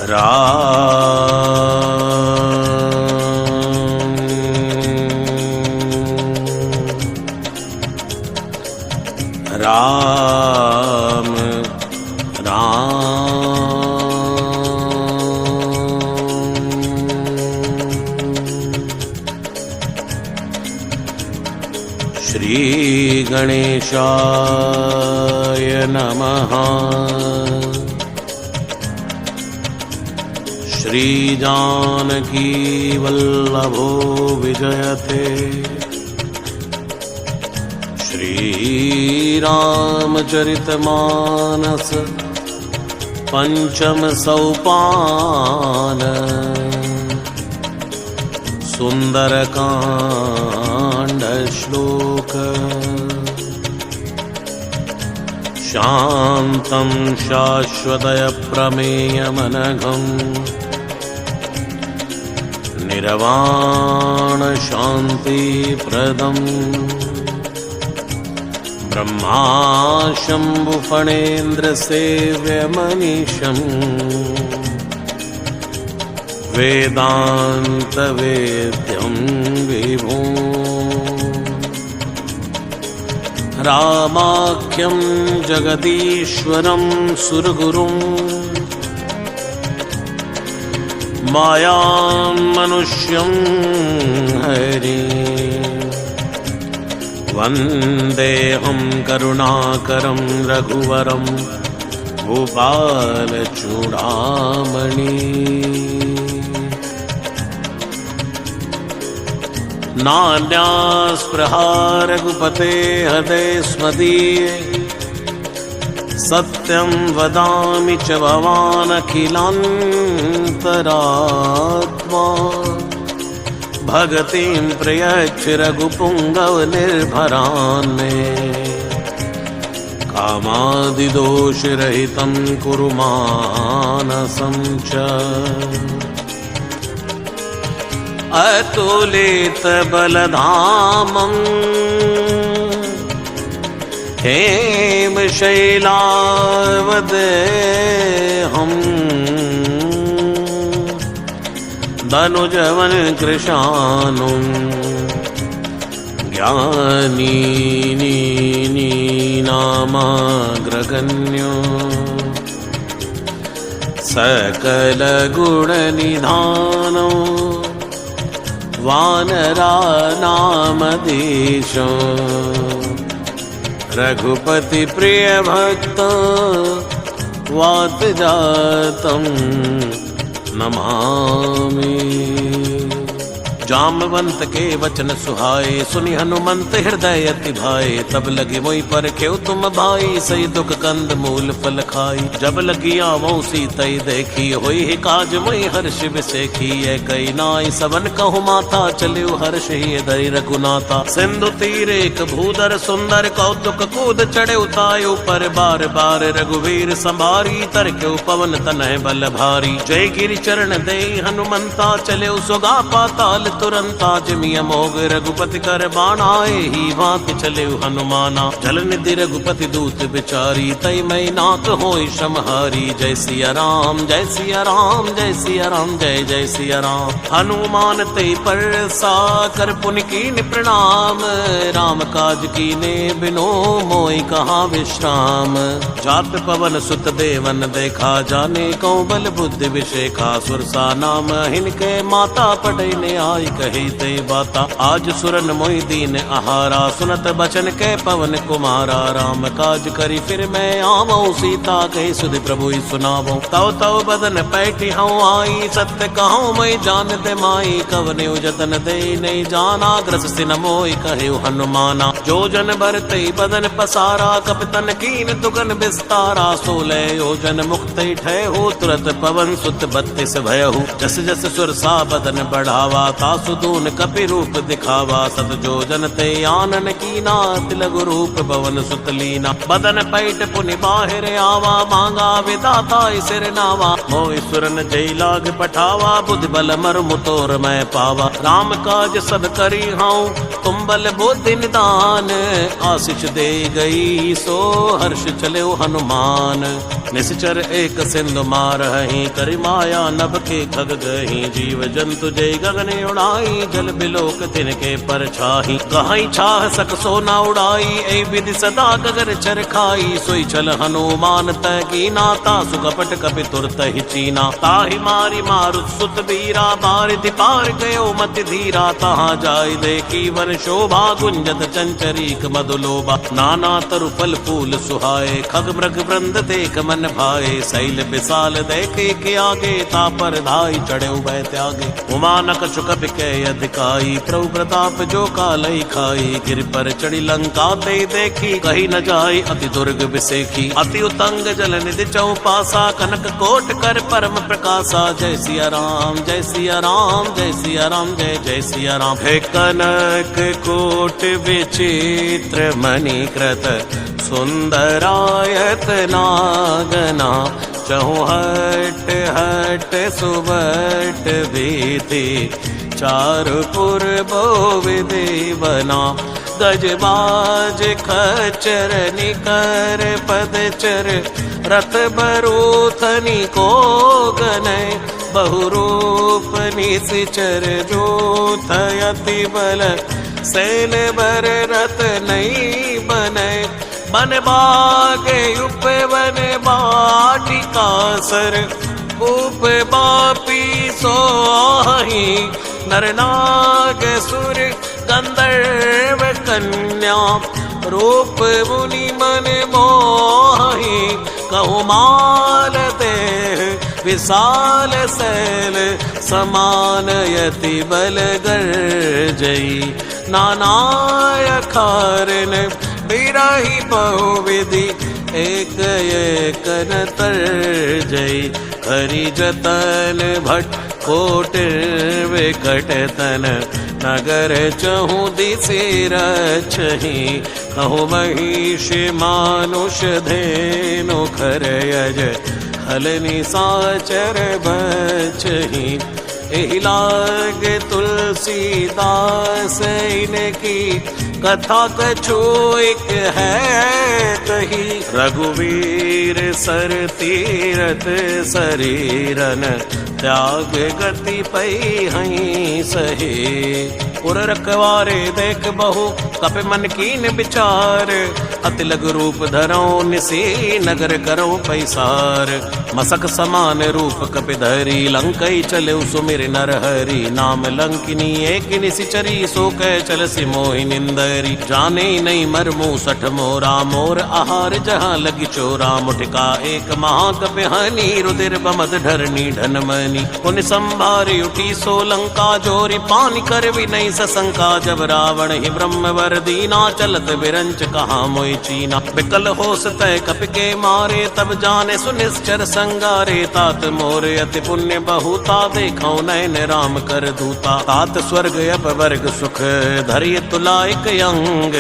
राम राम श्री गणेशाय नमः। श्री जानकी वल्लभो विजयते। श्री रामचरितमानस पंचम सोपान। सुंदरकांड श्लोक। शांतं शाश्वतय प्रमेयमनघं निर्वाण शांति प्रदम् ब्रह्मा शंभु फणेन्द्र सेव्यमनीशम् वेदांत वेद्यं विभुं रामाख्यं जगदीश्वरं सुरगुरुं मायां मनुष्यं हरिं वन्देऽहं करुणाकरं रघुवरं भूपालचूडामणि। नान्यास्पृहा रघुपते हृदये स्मदीये। सत्यं वदामि च भवान् अखिलान्तरात्मा। भगतिं प्रयच्छ रघुपुङ्गव निर्भरान्। कामादिदोषरहितं कुरु मानसं च। अतुलित बलधामं हेमशैलावदेहं धनुजवन कृशानुं ज्ञानी सकलगुणनिधानो वानरानामधीशो। रघुपति प्रिय भक्त वातजातं नमामि। जामवंत के वचन सुहाए सुनि हनुमंत हृदय अति भाए। तब लगे मोहि परखेउ तुम भाई सही दुख कंद मूल फल खाई। जब लगी आवो सीतई देखी होई ही काज मोहि हर्ष विसेखी। कई नाई सबन कहु माता चलिउ हर्ष ही दई रघुनाथा। सिंधु तीर एक भूधर सुंदर कौतुक कूद चढ़े उतायु पर बार बार रघुवीर संभारी। तरकेउ पवन तनय बल भारी। जय गिरि चरण दे हनुमंता चलिउ सुगा पाताल तुरंता। जिमिय मोग रघुपति कर बाणाए ही भांत चले हनुमाना। जल निधि रघुपति दूत बिचारी तई मई नाथ होई समहारी। जय सिया राम जय सिया राम जय सिया राम जय जय सिया राम। हनुमान तई परसा कर पुनि कीन प्रणाम। राम काज कीने बिनो मोहि कहाँ विश्राम। जात पवन सुत देवन देखा जाने कौ बल बुद्धि विशेखा। सुरसा नाम हिनके माता पटई ने आई कही ते बाता। आज सुरन मोहि दीन आहारा सुनत बचन के पवन कुमारा। राम काज करी फिर मैं आवऊं सीता कही सुधि प्रभु सुनावो। तव तव बदन पैठी हूँ आई सत्य कहूँ मैं जान दे माई। कवने जतन दे नहीं जाना ग्रस सिन मोहि कहे हनुमाना। जो जन भरते बदन पसारा कपतन कीन दुगन विस्तारा। 16 योजन मुक्त ठय हो तुरत पवन सुत 32 भयहु। जस जस सुरसा बदन बढ़ावा तासु दून कपि रूप दिखावा। सत जो जनते आनन कीना तिलगु रूप पवन सुत लीना। बदन पैठ पुनि बाहिर आवा मांगा विदाता सिर नावा। मोहि सुरन जय लाग पठावा बुद्धि बल मर मुतोर मैं पावा। राम काज सब करी हूँ तुम्बल बुद्धि निदान। आशीष दे गई सो हर्ष चले हनुमान। निश्चर एक सिंधु मारही करि माया नभ के खग गही। जीव जंतु जय गगन उड़ाई जल बिलोक तिनके पर छाही। कहाई छाह सक सोना उड़ाई ऐ विधि सदा गगन चर खाई। सोई चल हनुमान तय कीना तासु कपट कपि तुरत ही चीना। ताहि मारी मारुत सुत बीरा बारिधि पार गयो मति धीरा। तहाँ जाय देखी वन शोभा गुंजत चंचरीक मधुलोभा। नाना तरु फल फूल सुहाए खग मृग वृंद देख मन भाए। शैल विशाल देखे के आगे तापर धाई चढ़े उभय त्यागे। उमा नक चुक बिके अधिकाई प्रभु प्रताप जो कालई खाई। गिर पर चढ़ी लंका ते देखी कही न जाय अति दुर्ग विसेखी। अति उतंग जल निधि चौपासा कनक कोट कर परम प्रकाशा। जय सिया राम जय सिया राम जय सिया राम जय जय सिया राम। हे कनक कोट विचित्र मणिकृत सुंदरायत नागना। चौहट हट सुबट विधि चारु पूर्वो विधि बना। गजबाज खचर निकर पदचर रथ बरूथनी को गनय। बहुरूप निशिचर जोथ अति बल सैल बर रथ नहीं बनय। बन बागे उपवन बाटिका सर उप बापी सोही। नरनाग सुर गंधर्व कन्या रूप मुनि मन मोही। कहु माल देह विशाल शैल समान यति बल गर्जई। नानाय खारन बिराही बहुविधि एक एक न तर्जई। हरि जतन भट कोट विकट तन नगर चहु दिशि रचहि। कहु महिष मानुष धेनु खरयज हल निशाचर बचहि। एहि लाग तुलसीदास इनकी कथा कछु एक है कही। रघुवीर सर तीरथ शरीरन त्याग गति पई हई सहे। उर रखवारे देख बहु कप मन कीन विचार। अति लघु रूप धरो निसी नगर करो पैसार। मसक समान रूप कपि धरी लंकई चले सुमिर नर हरि। नाम लंकिनी एक निशिचरी सो कह चल सि मोहि निंदरी। जाने नहीं मर मूसठ मोरा मोर आहार जहाँ लगी चोरा। मुठका एक महाकपि हनी रुदिर बमद ढरनी ढनमनी। पुन संभारी उठी सो लंका जोरी पानी कर भी नहीं सशंका। जब रावण ही ब्रह्म वर दीना चलत विरंच कहा मोई चीना। विकल होस तय कपि के मारे तब जाने सुनिश्चर संगारे। तात मोर अति पुण्य बहुता देखो नयन राम कर दूता। तात स्वर्ग अपवर्ग सुख धरिय तुलाइक अंग।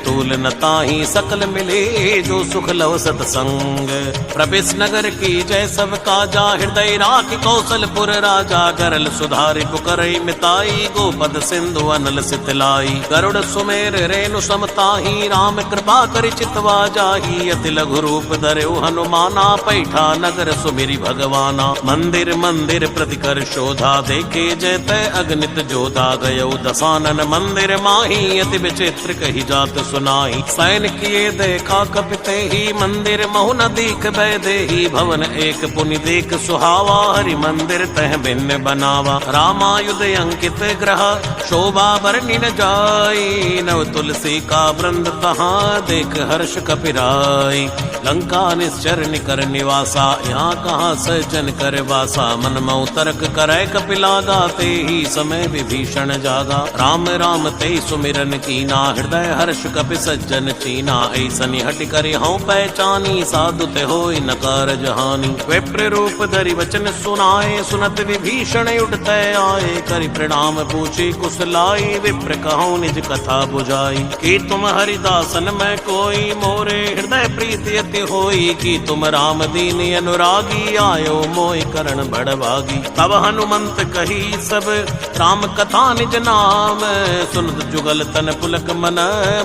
तूल न ताहि सकल मिले जो सुख लव सतसंग। प्रवेश नगर की जय सब काजा हृदय राख कौशलपुर राजा। गरल सुधारि पुकरई मिताई गोपद सिंधु अनल सितलाई। गरुड़ सुमेर रेणु समताही राम कृपा करि चितवा जाही। अति लघु रूप धर्यो हनुमाना पैठा नगर सुमिरि भगवाना। मंदिर मंदिर प्रतिकर शोधा देखे जयते अगणित जोधा। गयो दसानन मंदिर माही अति विचित्र कही जात सुनाई। सैन किए देखा कपिते ही मंदिर महु न दीख बैदेही। भवन एक पुनि देख सुहावा हरि मंदिर तह भिन्न बनावा। रामायुध अंकित ग्रह शोभा वर्णि न जाई। नव तुलसी का वृंद तहाँ देख हर्ष कपिराई। लंका निश्चर निकर निवासा यहाँ कहाँ सज्जन कर वासा। मन मऊ तर्क करे कपिला गाते ही समय विभीषण जागा। राम राम ते सुमिरन कीना लीना, हृदय हर्ष कपि सज्जन चीना। ऐसनि हटि करि हऊँ पहचानी, साधु ते होई न कारज हानि। विप्र रूप धरि वचन सुनाए, सुनत विभीषण उठते आए। करि प्रणाम पूछी कुशलाई, विप्र कहूँ निज कथा बुझाई। कि तुम हरिदासन में कोई, मोरे हृदय प्रीति अति होई। कि तुम राम दीन अनुरागी, आयो मोहि करण बड़भागी। तब हनुमंत कही सब राम कथा निज नाम, सुनत जुगल तन पुलक मन,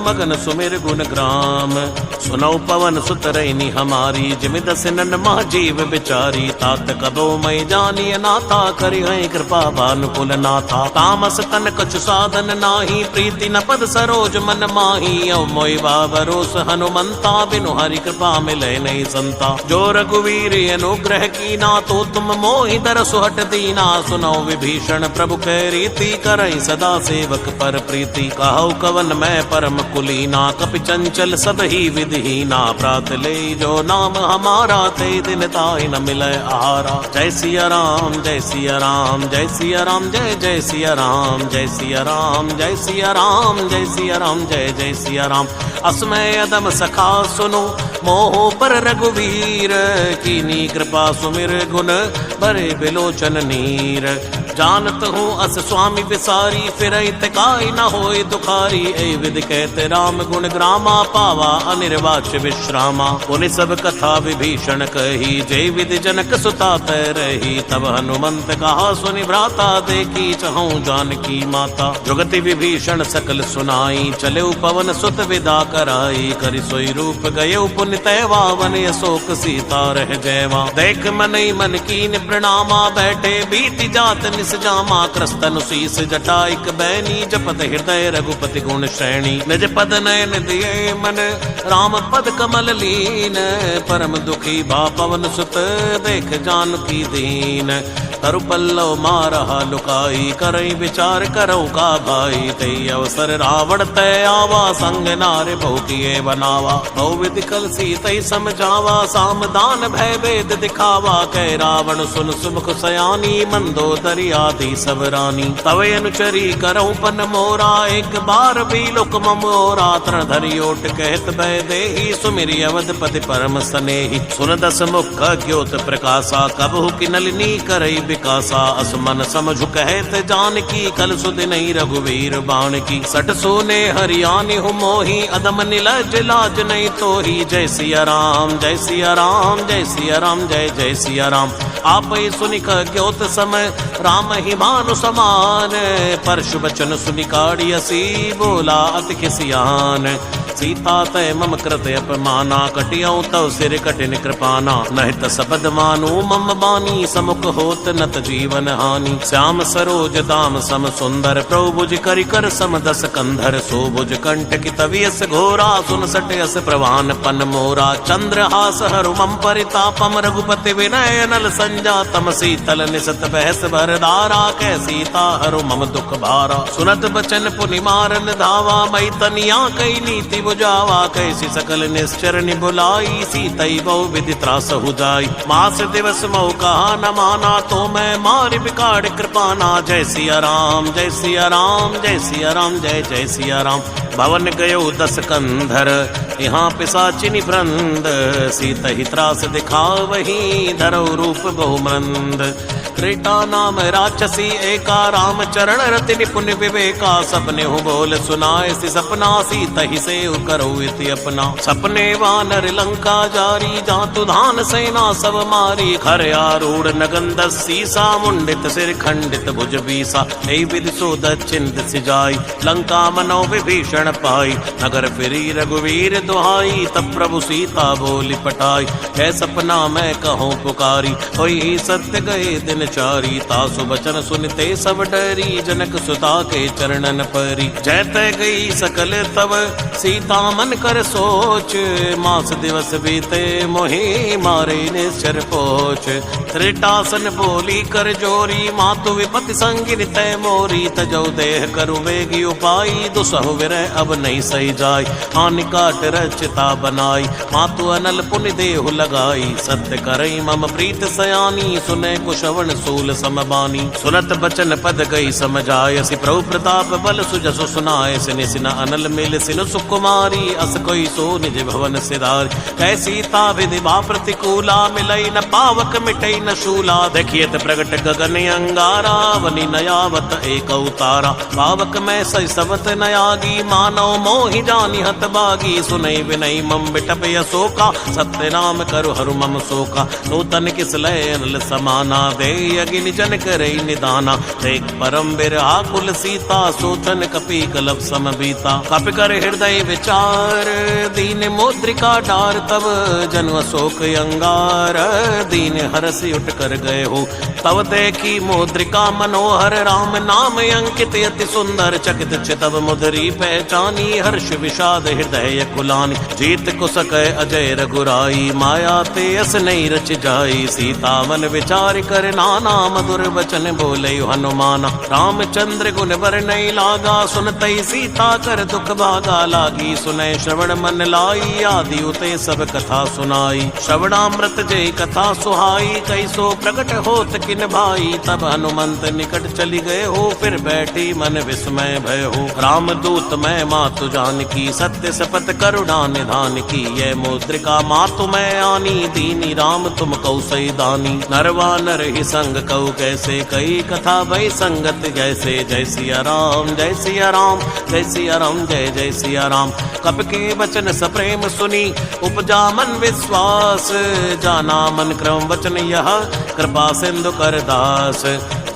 मगन सुमिर गुण ग्राम। सुनौ पवन सुत रैनी हमारी, जिमि दस नन मह जीव बिचारी। तात कबो मई जानिय नाथा, करि हई कृपा भानुकुल नाथा। तामस तन कछु साधन नाही, प्रीति न पद सरोज मन माही। अव मोहि भरोस हनुमंता, बिनु हरि कृपा मिलै नहीं संता। जो रघुवीर अनुग्रह कीना, तो तुम मोहि दर सुहट दीना। सुनौ विभीषण प्रभु कै रीति, करई सदा सेवक पर प्रीति। कहौ कवन मैं परम कुलीना, कपि चंचल सब ही विधिहीना। प्रात ले जो नाम हमारा, ते दिन ताहि न मिलै आहारा। जय सिया राम जय सिया राम, जय सिया राम जय जय सिया राम। जय सिया राम जय सिया राम, जय सिया राम जय जय सिया राम। अस्मय अदम सखा सुनो, मोह पर रघुवीर। कीनी कृपा सुमिर गुण, भरे बिलोचन नीर। जानत हूँ अस स्वामी विसारी, फिरई तिकाई न होय दुखारी। ऐ विधि कहते राम गुण ग्रामा, पावा अनिर्वाच्य विश्रामा। पुनि सब कथा विभीषण कही, जय विधि जनक सुता तै रही। तब हनुमंत कहा सुनि भ्राता, देखी चहूँ जानकी माता। जुगति विभीषण सकल सुनाई, चले पवन सुत विदा कराई। करि सोई रूप गये पुनि तैवा, वन अशोक सीता रह जयवा। देख मनई मन कीन प्रणामा, बैठे बीति जात निस जामा। क्रस्तनु शीस जटाइक बैनी, जपत हृदय रघुपति गुण श्रेणी। निज पद नयन दिए मन, राम पद कमल लीन। परम दुखी भा पवन सुत, देख जानकी दीन। तरु पल्लव मारहा लुकाई, करई विचार करौ का भाई। तई अवसर रावण तय आवा, संग नारे बहु किए बनावा। बहु विधि कल सीतई समझावा, सामदान भय वेद दिखावा। कह रावण सुन सुमुख सयानी, मंदोदरी आदि सब रानी। तवे अनुचरी करौ पन मोरा, एक बार भी लुक मोरा। तरण धरि ओट कहत भय देहि, सुमिरि अवधपति परम सनेहि। सुन दस मुख ज्योत प्रकाशा, कबहु की नलिनी करई विकासा। असमन समझु कहत जानकी, कल सुदिनहि रघुवीर बाण की। सट सोने हरियाणि हूँ मोही, अदम निलज लाज नहीं तोही। जय सिया राम जय सिया राम, जय सिया राम जय जय सिया राम। आपै सुनिक ज्योत समय, राम ही मानु समान। परशु बचन सुनि काढ़ियसी, बोला अति खिसियान। सीता तय मम कृत अपमाना, कटियौ तव सिर कठिन कृपाना। नहित सबद मानु मम बानी, समुख होत नत जीवन हानि। श्याम सरोज दाम सम सुंदर, प्रभु भुज करि कर सम दस कंधर। सो भुज कंठ की तवियस घोरा, सुन सटयस प्रवान पन मोरा। चंद्रहास हरु मम परितापम, रघुपति विनय नल संजातम। शीतल निसत बहस भरदारा, कै सीता हरु मम दुख भारा। सुनत बचन पुनि मारन धावा, मई तनिया कई नीति बुझावा। कैसी सकल निश्चर निबुलाई, सीतई बहु विधि त्रासहु जाई। मास दिवस मऊ कहा न माना, तो मैं मारि बिकाड़ कृपाना। जय सिया राम जय सिया राम, जय सिया राम जय जय सिया राम। भवन गयो दस कंधर, यहाँ पिशाचिनि वृंद। सीतहि त्रास दिखावही, धरौ रूप बहुमंद। त्रेता नाम राक्षसी एका, राम चरण रति निपुण विवेका। सपने हूँ बोल सुनाए सि सपना, सीतहि से करो इति अपना। सपने वानर लंका जारी, जातु धान सेना सब मारी। खर आरूढ़ नगन सीसा, मुंडित सिर खंडित भुज बीसा। ऐ विधि सो दक्षिण दिशि जाई, लंका मनो विभीषण पाई। नगर फिरी रघुवीर दुहाई, तब प्रभु सीता बोली पटाई। है सपना मैं कहूँ पुकारी, होई सत्य गए दिन चारी। तासु बचन सुनते सब डरी, जनक सुता के चरणन परी। जयते गई सकल तब, सीता मन कर सोच। मास दिवस बीते मोहि, मारे निश्चर पोच। त्रिटासन बोली कर जोरी, मातु विपति संगिन तय मोरी। तजौ देह करु वेगी उपाई, दुसहु विरह अब नहीं सही जाय। हानि काट रचिता बनाई, मातु अनल पुनि देहु लगाई। सत्य करई मम प्रीत सयानी, सुने कुशवन सूल समबानी। सुनत बचन पद गई समझाय, सि प्रभु प्रताप बल सुजसु सुनाय। सिनि सिन अनल मिल सिनु सुकुमारी, अस कोई सो निज भवन सिधार। कैसी ता विधि बा प्रतिकूला, मिलई न पावक मिटई न शूला। देखिए प्रगट गगन अंगारा, वनि नयावत एक अवतारा। पावक में सै सबत नयागी, मानव मोहि जानि हत बागी। सुनई विनई मम बिटप यशोका, सत्य नाम करु हरु मम शोका। नूतन किस लय अनल समाना, दे अगिन जन करई निदाना। देख परम बिरहा कुल सीता, सोचन कपि कलप सम बीता। कपि कर हृदय विचार, दीन मुद्रिका डार। तब जनु अशोक अंगार, दीन हरसि उठ कर गए हो। तब देखी मुद्रिका मनोहर, राम नाम अंकित अति सुंदर। चकित चितव मुद्री पहचानी, हर्ष विषाद हृदय कुलानी। जीत को सकै अजय रघुराई, माया ते अस नहीं रच जाई। सीता मन विचार कर नाना, मधुर वचन बोले हनुमाना। रामचंद्र गुण बर नहीं लागा, सुनतई सीता कर दुख भागा। लागी सुनय श्रवण मन लाई, आदि उते सब कथा सुनाई। श्रवणामृत जय कथा सुहाई, कैसो प्रकट होत किन भाई। तब हनुमंत निकट चली गए हो, फिर बैठी मन विस्मय भय हो। राम दूत मैं मातु जानकी, सत्य सपथ करुणा निधान की। ये मुद्रिका मातु मैं आनी, दीनी राम तुम कौ सही दानी। नरवा नर ही संग कौ कैसे, कई कथा भई संगत जैसे। जय सिया राम जय सिया राम, जय सिया राम जय जय सिया राम। कप के वचन सप्रेम सुनी, उपजा मन विश्वास। जाना मन क्रम वचन यह, कृपा सिंधु कर दास।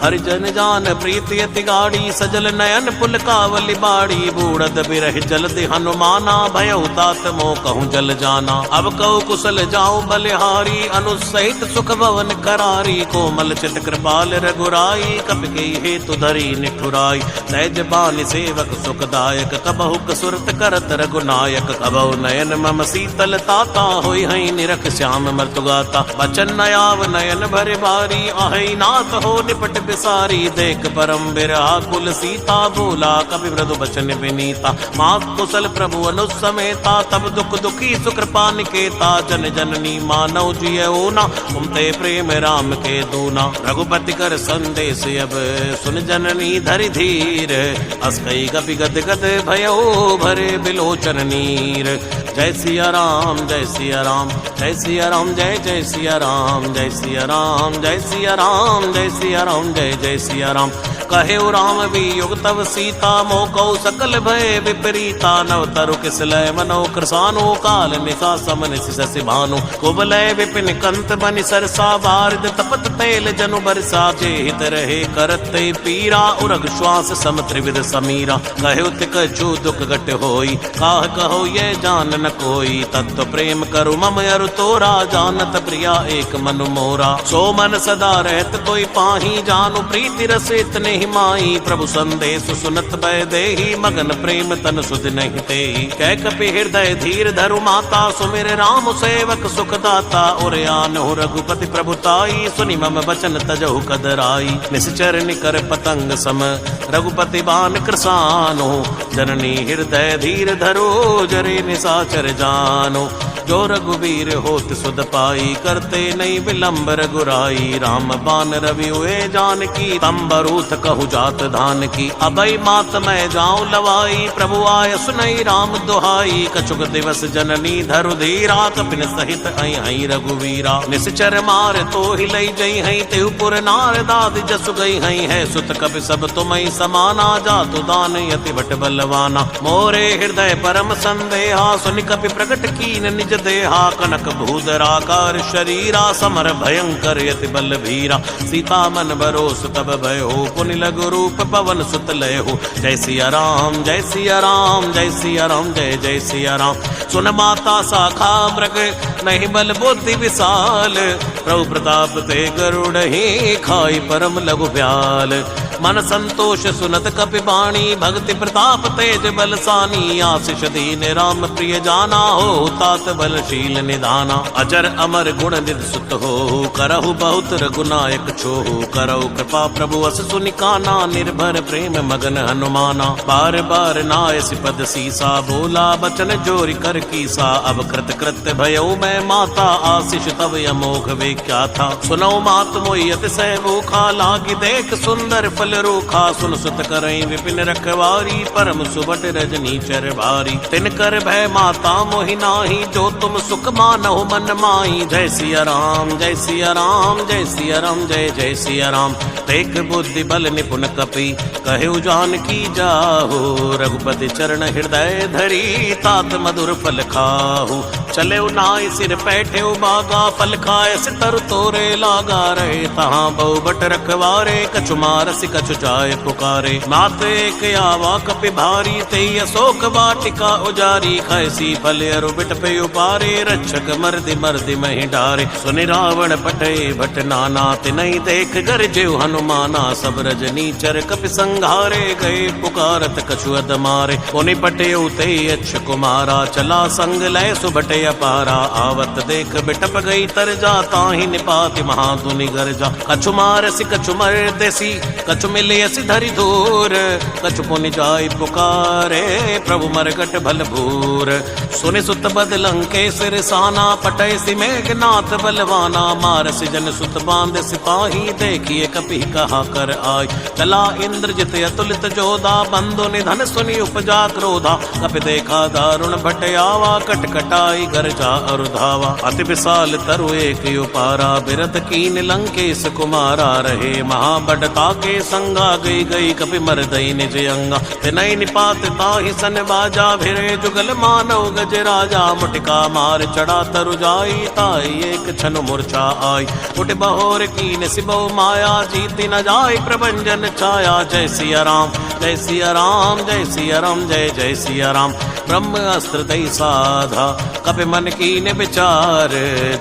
हरिजन जान प्रीति अति गाड़ी, सजल नयन पुलकावली बाड़ी। बूढ़द बिरह जलदि हनुमाना, भयउ तात मोह कहूँ जल जाना। अब कहु कुशल जाऊं बलिहारी, अनुसहित सुख भवन करारी। कोमल चित कृपाल रघुराई, कपि के हेतु धरी निठुराई। सहज बानी सेवक सुखदायक, कबहु कसुरत करत रघुनायक। कबहु नयन मम शीतल ताता, होई हई निरख श्याम मृतुगाता। बचन नयाव नयन भर बारी, आहई नाथ हो निपट बिसारी। देख परम बिरहा कुल सीता, बोला कपि मृदु बचन विनीता। मात कुशल प्रभु अनुसमेता, तब दुख दुखी सुकृपा निकेता। जन जननी मानव जियऊ ना, तुमते प्रेम राम के दूना। रघुपति कर संदेश अब, सुन जननी धरि धीर। अस कई कपि गद गद भयो, भरे बिलोचन नीर। जय सिया राम जय सिया राम, जय सिया राम जय जय सिया राम। जय सिया राम जय सिया राम, जय सिया राम जय जय सिया राम। कहे राम वियोग तव सीता, मोकौ सकल भय विपरीता। नव तरु किस लय मनो कृसानो, काल निशा समन शशि भानु। कुबलय विपिन कंत बनि सरसा, बारिद तपत तेल जनु बरसा। जे हित रहे करत पीरा, उरग श्वास सम त्रिविध समीरा। कहे तिक छू दुख घट होई, काह कहो ये जान न कोई। तत्व प्रेम करु मम अरु तोरा, जानत प्रिया एक मनु मोरा। सो मन सदा रहत तोई पाही, जानु प्रीति रस इतने ही माई। प्रभु संदेश सुनत भय देहि, मगन प्रेम तन सुध नहीं तेहि। कह कपि हृदय धीर धरु माता, सुमिर राम सेवक सुख दाता। और आन हो रघुपति प्रभुताई, सुनि मम बचन तजहु कदराई। निश्चर निकर पतंग सम, रघुपति बान कृसानो। जननी हृदय धीर धरो, जरे निशाचर जानो। जो रघुवीर होत सुध पाई, करते नहीं विलंब रघुराई। राम बान रवि हुए जानकी, तंबरूथ कहु जात धान की। अभय मात मैं जाऊं लवाई, प्रभु आय सुनई राम दुहाई। कछुक दिवस जननी धरु धीरा, कपिन सहित आई हई रघुवीरा। निश्चर मार तो ही लई जई हई, तेहुपुर नार दाद जसु गई हई। है सुत कपि सब तुमई समाना, जातु दान यति भट बलवाना। मोरे हृदय परम संदेहा, सुनि कपि प्रकट कीन निज देहा। कनक भूधराकार शरीरा, समर भयंकर यति बल भीरा। सीता मन बरोस तब भय हो, पुनि लघु रूप पवन सुत लय हो। जय सिया राम जय सिया राम, जय सिया राम जय जय सिया राम। सुन माता शाखा मृग, नहीं बल बुद्धि विशाल। प्रभु प्रताप ते गरुड़ ही, खाई परम लघु ब्याल। मन संतोष सुनत कपि बाणी, भक्ति प्रताप तेज बलसानी। आशीष दीन राम प्रिय जाना, हो तात बलशील निधाना। अजर अमर गुण निधि सुत हो, करहु बहुत रघुनायक छोहु। करहु कृपा प्रभु अस सुनिकाना, निर्भर प्रेम मगन हनुमाना। बार बार नायसि पद सीसा, बोला बचन जोरि कर कीसा। अब कृत कृत्य भयउ मैं माता, आशीष तब अमोघ वे क्या था। सुनौ मात मोहि अतिशय भूखा, लागी देख सुंदर फल रूखा। सुन सुत करई विपिन रखवारी, परम सुबट रजनी चर भारी। तिन कर भय माता मोहि नाही, जो तुम सुख मानहु मन माही। जय सिया राम जय सिया राम, जय सिया राम जय जय सिया राम। तेक बुद्धि बल निपुण कपि, कहु जानकी जाहु। रघुपति चरण हृदय धरी, तात मधुर फल खाहु। चले नाई सिर पैठे बागा, फल खाए से तरु तोरे लागा। रहे तहाँ बहु बट रखवारे, कछु मारसी कछु जाय पुकारे। मात एक आवा कपि भारी, तेई अशोक वाटिका उजारी। कैसी फल अरु बिट पे उपारे, रक्षक मर्दि मर्दि महि डारे। सुनि रावण पटे भट नाना, तिनहि देख गरजेउ हनुमाना। सब रजनी चर कपि संघारे, गए पुकारत कछु अदमारे। पुनि पटेउ तेई अक्ष कुमारा, चला संग लय सुबटे अपारा। आवत देख बिटप गई तरजा, ताहि निपाति महाधुनि गरजा। कछु मारसी कछु मर्देसी, कछु मिलियसि धरि धूर। कछु पुनि जाय पुकारे, प्रभु मरगट भल भूर। सुनि सुत बद लंकेश रिसाना, पटैसि मेघनाथ बलवाना। मारसि जन सुत बांध सिपाही, देखिए कपि कहा कर आय। चला इंद्रजित अतुलित जोधा, बंधु निधन सुनि उपजा क्रोधा। कपि देखा दारुण भट आवा, कटकटाई गरजा अरुधावा। अति विशाल तरु एक उपारा, बिरत कीन लंकेश कुमारा। रहे महाबडता के संगा, गई गई कपि मरदई निज अंगा। तिनहि निपात ताहि सन बाजा, भिरे जुगल मानव गज राजा। मुटिका मार चढ़ा तरु जाई, ताई एक छन मूर्छा आई। उठ बहोर कीन सिबौ माया, जीति न जाय प्रभंजन छाया। जय सिया राम जय सिया राम, जय सिया राम जय जय सिया राम। ब्रह्म अस्त्र दई साधा, कपि मन कीन विचार।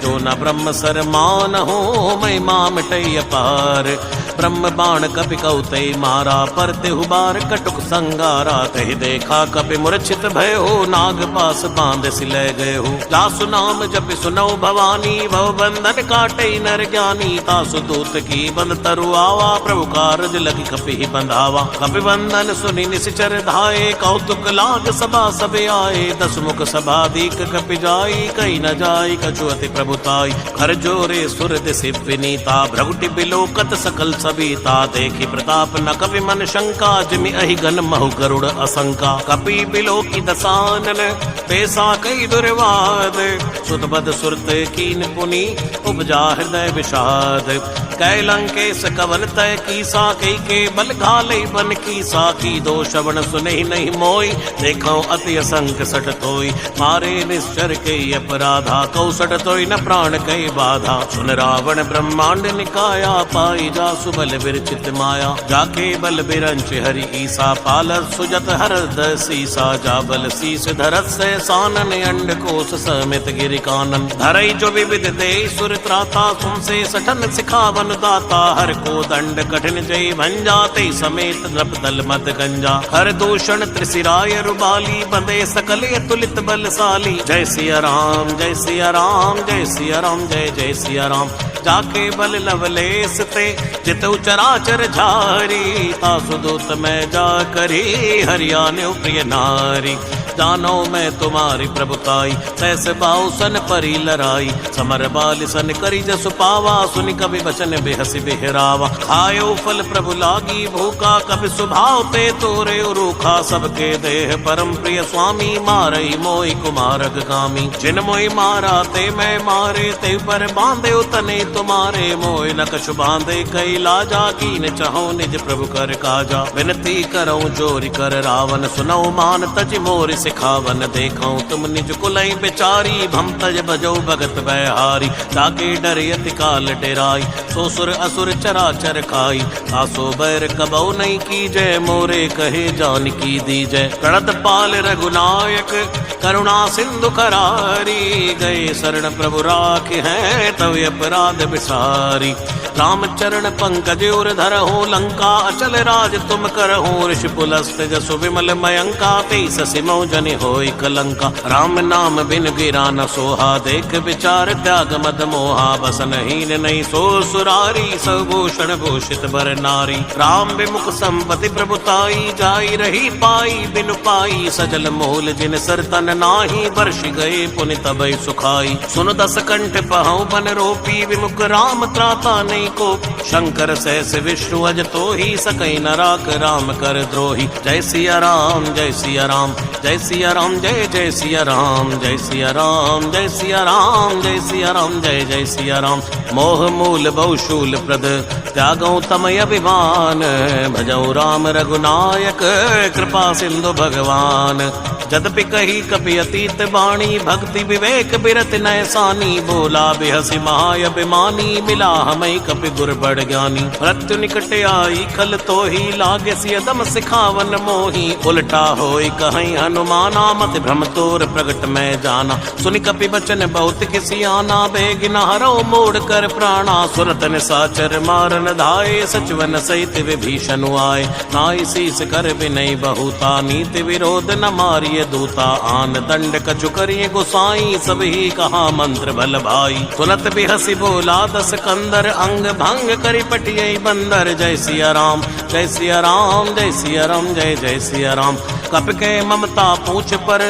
जो न ब्रह्म सर मान हो, महिमा मिटई अपार। ब्रह्म बाण कपि कौतई मारा, परते हुबार कटुक संगारा। कहि देखा कपि मूर्छित भय हो, नाग पास बांध सिले गए हो। जासु नाम जप सुनौ भवानी, भव बंधन काटई नर ज्ञानी। तासु दूत की बंद तरु आवा, प्रभु कारज लगी कपि ही बंधावा। कपि बंधन सुनि निशिचर धाये, कौतुक लाग सभा सब आए। दस मुख सभा दीक कपि जाई, कही न जाई कछु अति प्रभुताई। कर जोरे सुर दिसि विनीता, भ्रगुटि बिलोकत सकल सबीता। देखि प्रताप न कपि मन शंका, जिमि अहि गन महु गरुड़ असंका। कपि बिलोकि दसानन, पेसा कई दुर्वाद। सुत बद सुरत कीन पुनि, उपजा हृदय विषाद। कै लंकेश कवन तय कीसा, कई के बल घाले बन कीसा। की दो श्रवण सुनहि नहीं मोई, देखौ अति असंक सट तोई। मारे निश्चर के अपराधा, कौसट तोई न प्राण कई बाधा। सुन रावण ब्रह्मांड निकाया, पाई जासु बल विरचित माया। जाके बल बिरंच हरि ईसा, पालत सुजत हरद सीसा। जा बल शीस धरत से सानन, अंड कोश समित गिरि कानन। धरई जो विविध दे सुर त्राता, तुमसे सठन सिखावन दाता। हर को दंड कठिन जय भंजा, ते समेत नृप दल मत गंजा। हर दूषण त्रिशिराय रुबाली, बंदे सकल अतुलित बलशाली। जय सिया राम जय सिया राम, जय सिया राम जय जय सिया राम। जाके बल लवलेस ते, जितु चराचर झारी। तासु दूत मैं जा करी, हरियाणु प्रिय नारी। जानो मैं तुम्हारी प्रभुताई, सहस बाहु सन परी लराई। समर बाल सन करी जसु पावा, सुनि कवि वचन बेहसी बेहरावा। खायो फल प्रभु लागी भूखा, कवि स्वभाव ते तोरे रूखा। सबके देह परम प्रिय स्वामी, मारई मोहि कुमारग गामी। जिन मोहि मारा ते मैं मारे, ते पर बांधे तने तुम्हारे। मोहि न कछु बांधे कई लाजा, कीन चाहो निज प्रभु कर काजा। विनती करो जोरि कर रावण, सुनौ मान तज मोर सिखावन। देखो तुम निज कुलई बेचारी, भम तज भजो भगत बहारी। ताके डर यति काल डेराई, सो सुर असुर चराचर खाई। आसो बैर कबौ नहीं की जय, मोरे कहे जान की दीजय। प्रणत पाल रघुनायक, करुणा सिंधु करारी। गए शरण प्रभु राख हैं, तव अपराध बिसारी। राम चरण पंकज उर धरहु लंका अचल राज तुम करहु ऋषि पुलस्त जसु विमल मयंका तेईस सिमौ जनि होई कलंका राम नाम बिन गिरा न सोहा देख विचार त्याग मद मोहा बसन हीन नहीं सो सुरारी सभूषण भूषित बर नारी राम विमुख संपति प्रभुताई जाई रही पाई बिनु पाई सजल मोल जिन सर तन नाही वर्ष गए पुनि तबै सुखाई सुन दस कंठ पहु बन रोपी विमुख राम त्राता नहीं को शंकर सहस विष्णु अज तो ही सकई न राख राम कर द्रोही जय सिया राम जय सिया राम जय सिया राम जय जय सिया राम जय सिया राम जय सिया राम जय सिया राम जय जय सिया राम मोह मूल बहुशूल प्रद त्यागौ तमय अभिमान भजौ राम रघुनायक कृपा सिंधु भगवान जदपि कही कपि अतीत वाणी भक्ति विवेक बिरत नैसानी बोला बेहसी महाअभिमानी मिला हमें कपि गुर बड़ ज्ञानी मृत्यु निकट आई खल तो ही लागे सियदम सिखावन मोही उल्टा होई कहीं हनुमाना मत भ्रम तोर प्रगट में जाना सुनि कपि बचन बहुत किसी आना बेगिन हरो मोड़ कर प्राणा सुरत निसाचर मारन धाये सचवन सहित विभीषण आए नाई शीस कर विनय बहुता नीति विरोध न मारिय दूता आन दंड कछु करिए गोसाई सब ही कहा मंत्र भल भाई सुनत बिहसी बोला दस कंदर अंग भंग करि पटियै बंदर जय सिया राम जय सिया राम जय सिया राम जय जय सिया राम कप के ममता पूछ पर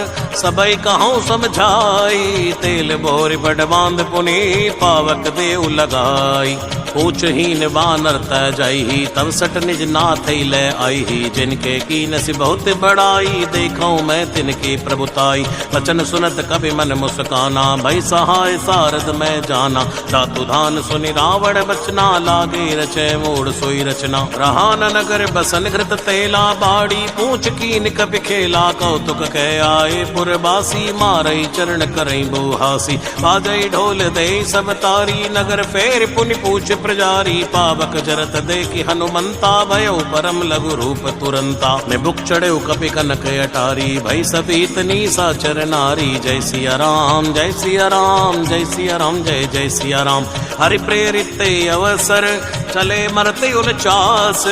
सबई कहूँ समझाई तेल बोर बड़ बांध पुनि पावक देव लगाई पूछ हीन बानर तय जाई तब सट निज नाथ ले आई जिनके कीन सी बहुत बड़ाई देखूं मैं तिनकी प्रभुताई वचन सुनत कभी मन मुस्काना भई सहाय सारद में जाना धातु धान सुनि रावण बचना लागे रचे मूड सोई रचना रहान नगर बसन घृत तेला बाड़ी पूछ कीन कपि खेला कौतुक कह आए पुरबासी मारई चरण करई बुहासी बाजई ढोल दे सब तारी नगर फेर पुनि पूछ प्रजारी पावक जरत देखि हनुमंता भयो परम लघु रूप तुरंता मैं बुक चढ़े कपि कनक अटारी भई सबीत नीसा चर नारी जय सिया राम जय सिया राम जय सिया राम जय जय सिया राम हरि प्रेरित अवसर चले मरते उनचास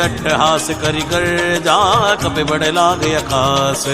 अट्ठहास करि गर्जा कपि बड़े लागे अखास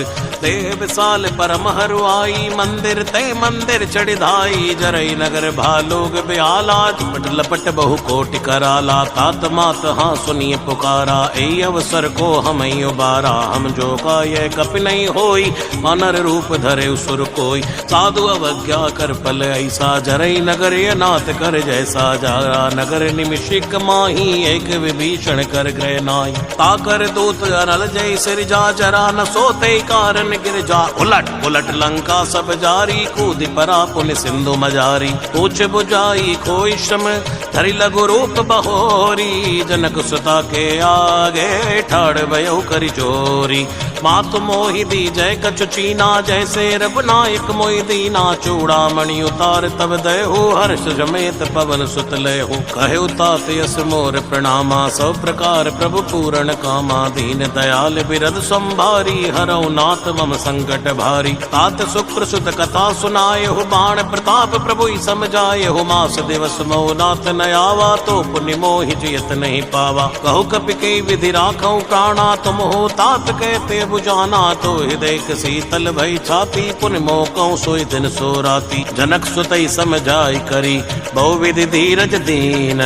देव विशाल परम हरुआई मंदिर ते मंदिर चढ़िधाई जरई नगर भालोग ब्याला झपट लपट बहु कोटि कराला तात मात हाँ सुनिए पुकारा ए अवसर को हम उबारा हम जो का ये कपि नहीं होई वानर रूप धरे सुर कोई साधु अवज्ञा कर पल ऐसा जरई नगर ये नाथ कर जैसा जारा नगर निमिषिक माही एक विभीषण कर ग्रह नाई ताकर दूत अनल जय सिर जा जरा न सोते कारण गिर जा उलट उलट लंका सब जारी कूद परा पुनि सिंधु मजारी पूछ बुझाई खोई श्रम धरि लघु रूप बहोरी जनक सुता के आगे ठाड़ भयो करि चोरी मातु मोहि दी जय कछु चीना जैसे रघुनायक मोहि दीना चूड़ामणि उतार तब दयहु हर्ष जमेत पवन सुत लयहु कहु तात यस मोर प्रणामा सब प्रकार प्रभु पूरण कामा दीन दयाल बिरद संभारी हरौ नाथ मम संकट भारी तात सुप्रसुत कथा सुनायहु बाण प्रताप प्रभु समझायहु मास दिवस मो नाथ न आवा तो पुण्य मोहि जियत नहीं पावा कहु कपि के विधि राखौ प्राणा तुम हो तात कहते बुझाना तो हृदय शीतल भई छाती पुन मोकौ सोई दिन सो राती जनक सुतई समझाई करी बहु विधि धीरज दीन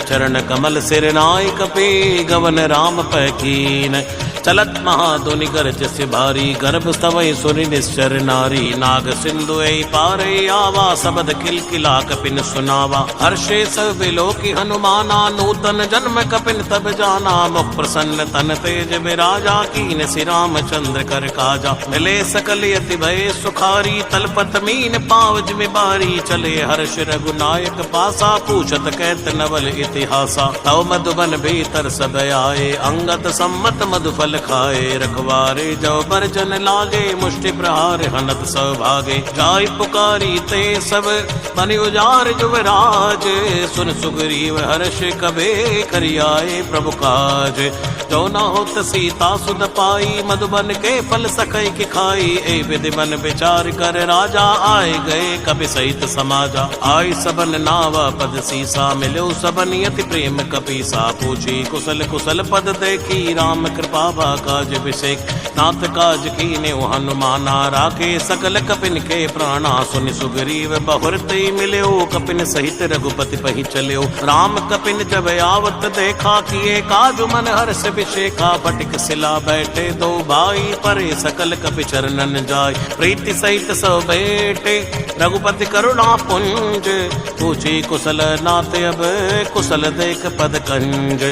चरण कमल सिर नाय कपि गवन राम पैकीन चलत महाधुनि गर्ज से भारी गर्भ स्तवई सुनि निश्चर नारी नाग सिंधु पारे आवा शब्द किलकिला कपिन सुनावा हर्षे सब बिलोकी हनुमाना नूतन जन्म कपिन तब जाना मुख प्रसन्न तन तेज विराजा कीन श्री रामचंद्र कर काजा मिले सकल यति भय सुखारी तलपत मीन पावज में बारी चले हर्ष रघुनायक पासा पूछत कहत नवल इतिहासा तव मधुबन भीतर सब आए अंगत सम्मत मधुफल बल खाए, रखवारे जो बरजन लागे, मुष्टि प्रहार हनत सौभागे। जाय पुकारी ते सब बन उजार जुवराज, सुन सुग्रीव हर्ष कबे करियाए प्रभु काज। जो न होत सीता सुध पाई, मधुबन के फल सकै की खाई। ए विधि मन विचार कर राजा, आए गए कपि सहित समाजा। आई सबन नावा पद सीसा, मिलो सबन यति प्रेम कपीसा। पूछी कुशल कुशल पद देखी, राम कृपा बा काज अभिषेक। नाथ काज कीने हनुमाना, राखे सकल कपिन के प्राणा। सुनि सुग्रीव बहुरते मिल्यो, कपिन सहित रघुपति पहि चल्यो। राम कपिन जब आवत देखा, किए काज मन हर्ष अभिषेका। फटिक सिला बैठे दो भाई, परे सकल कपि चरणन जाय। प्रीति सहित सब बैठे, रघुपति करुणा पुंज। पूछी कुशल नाथ अब, कुशल देख पद कंज।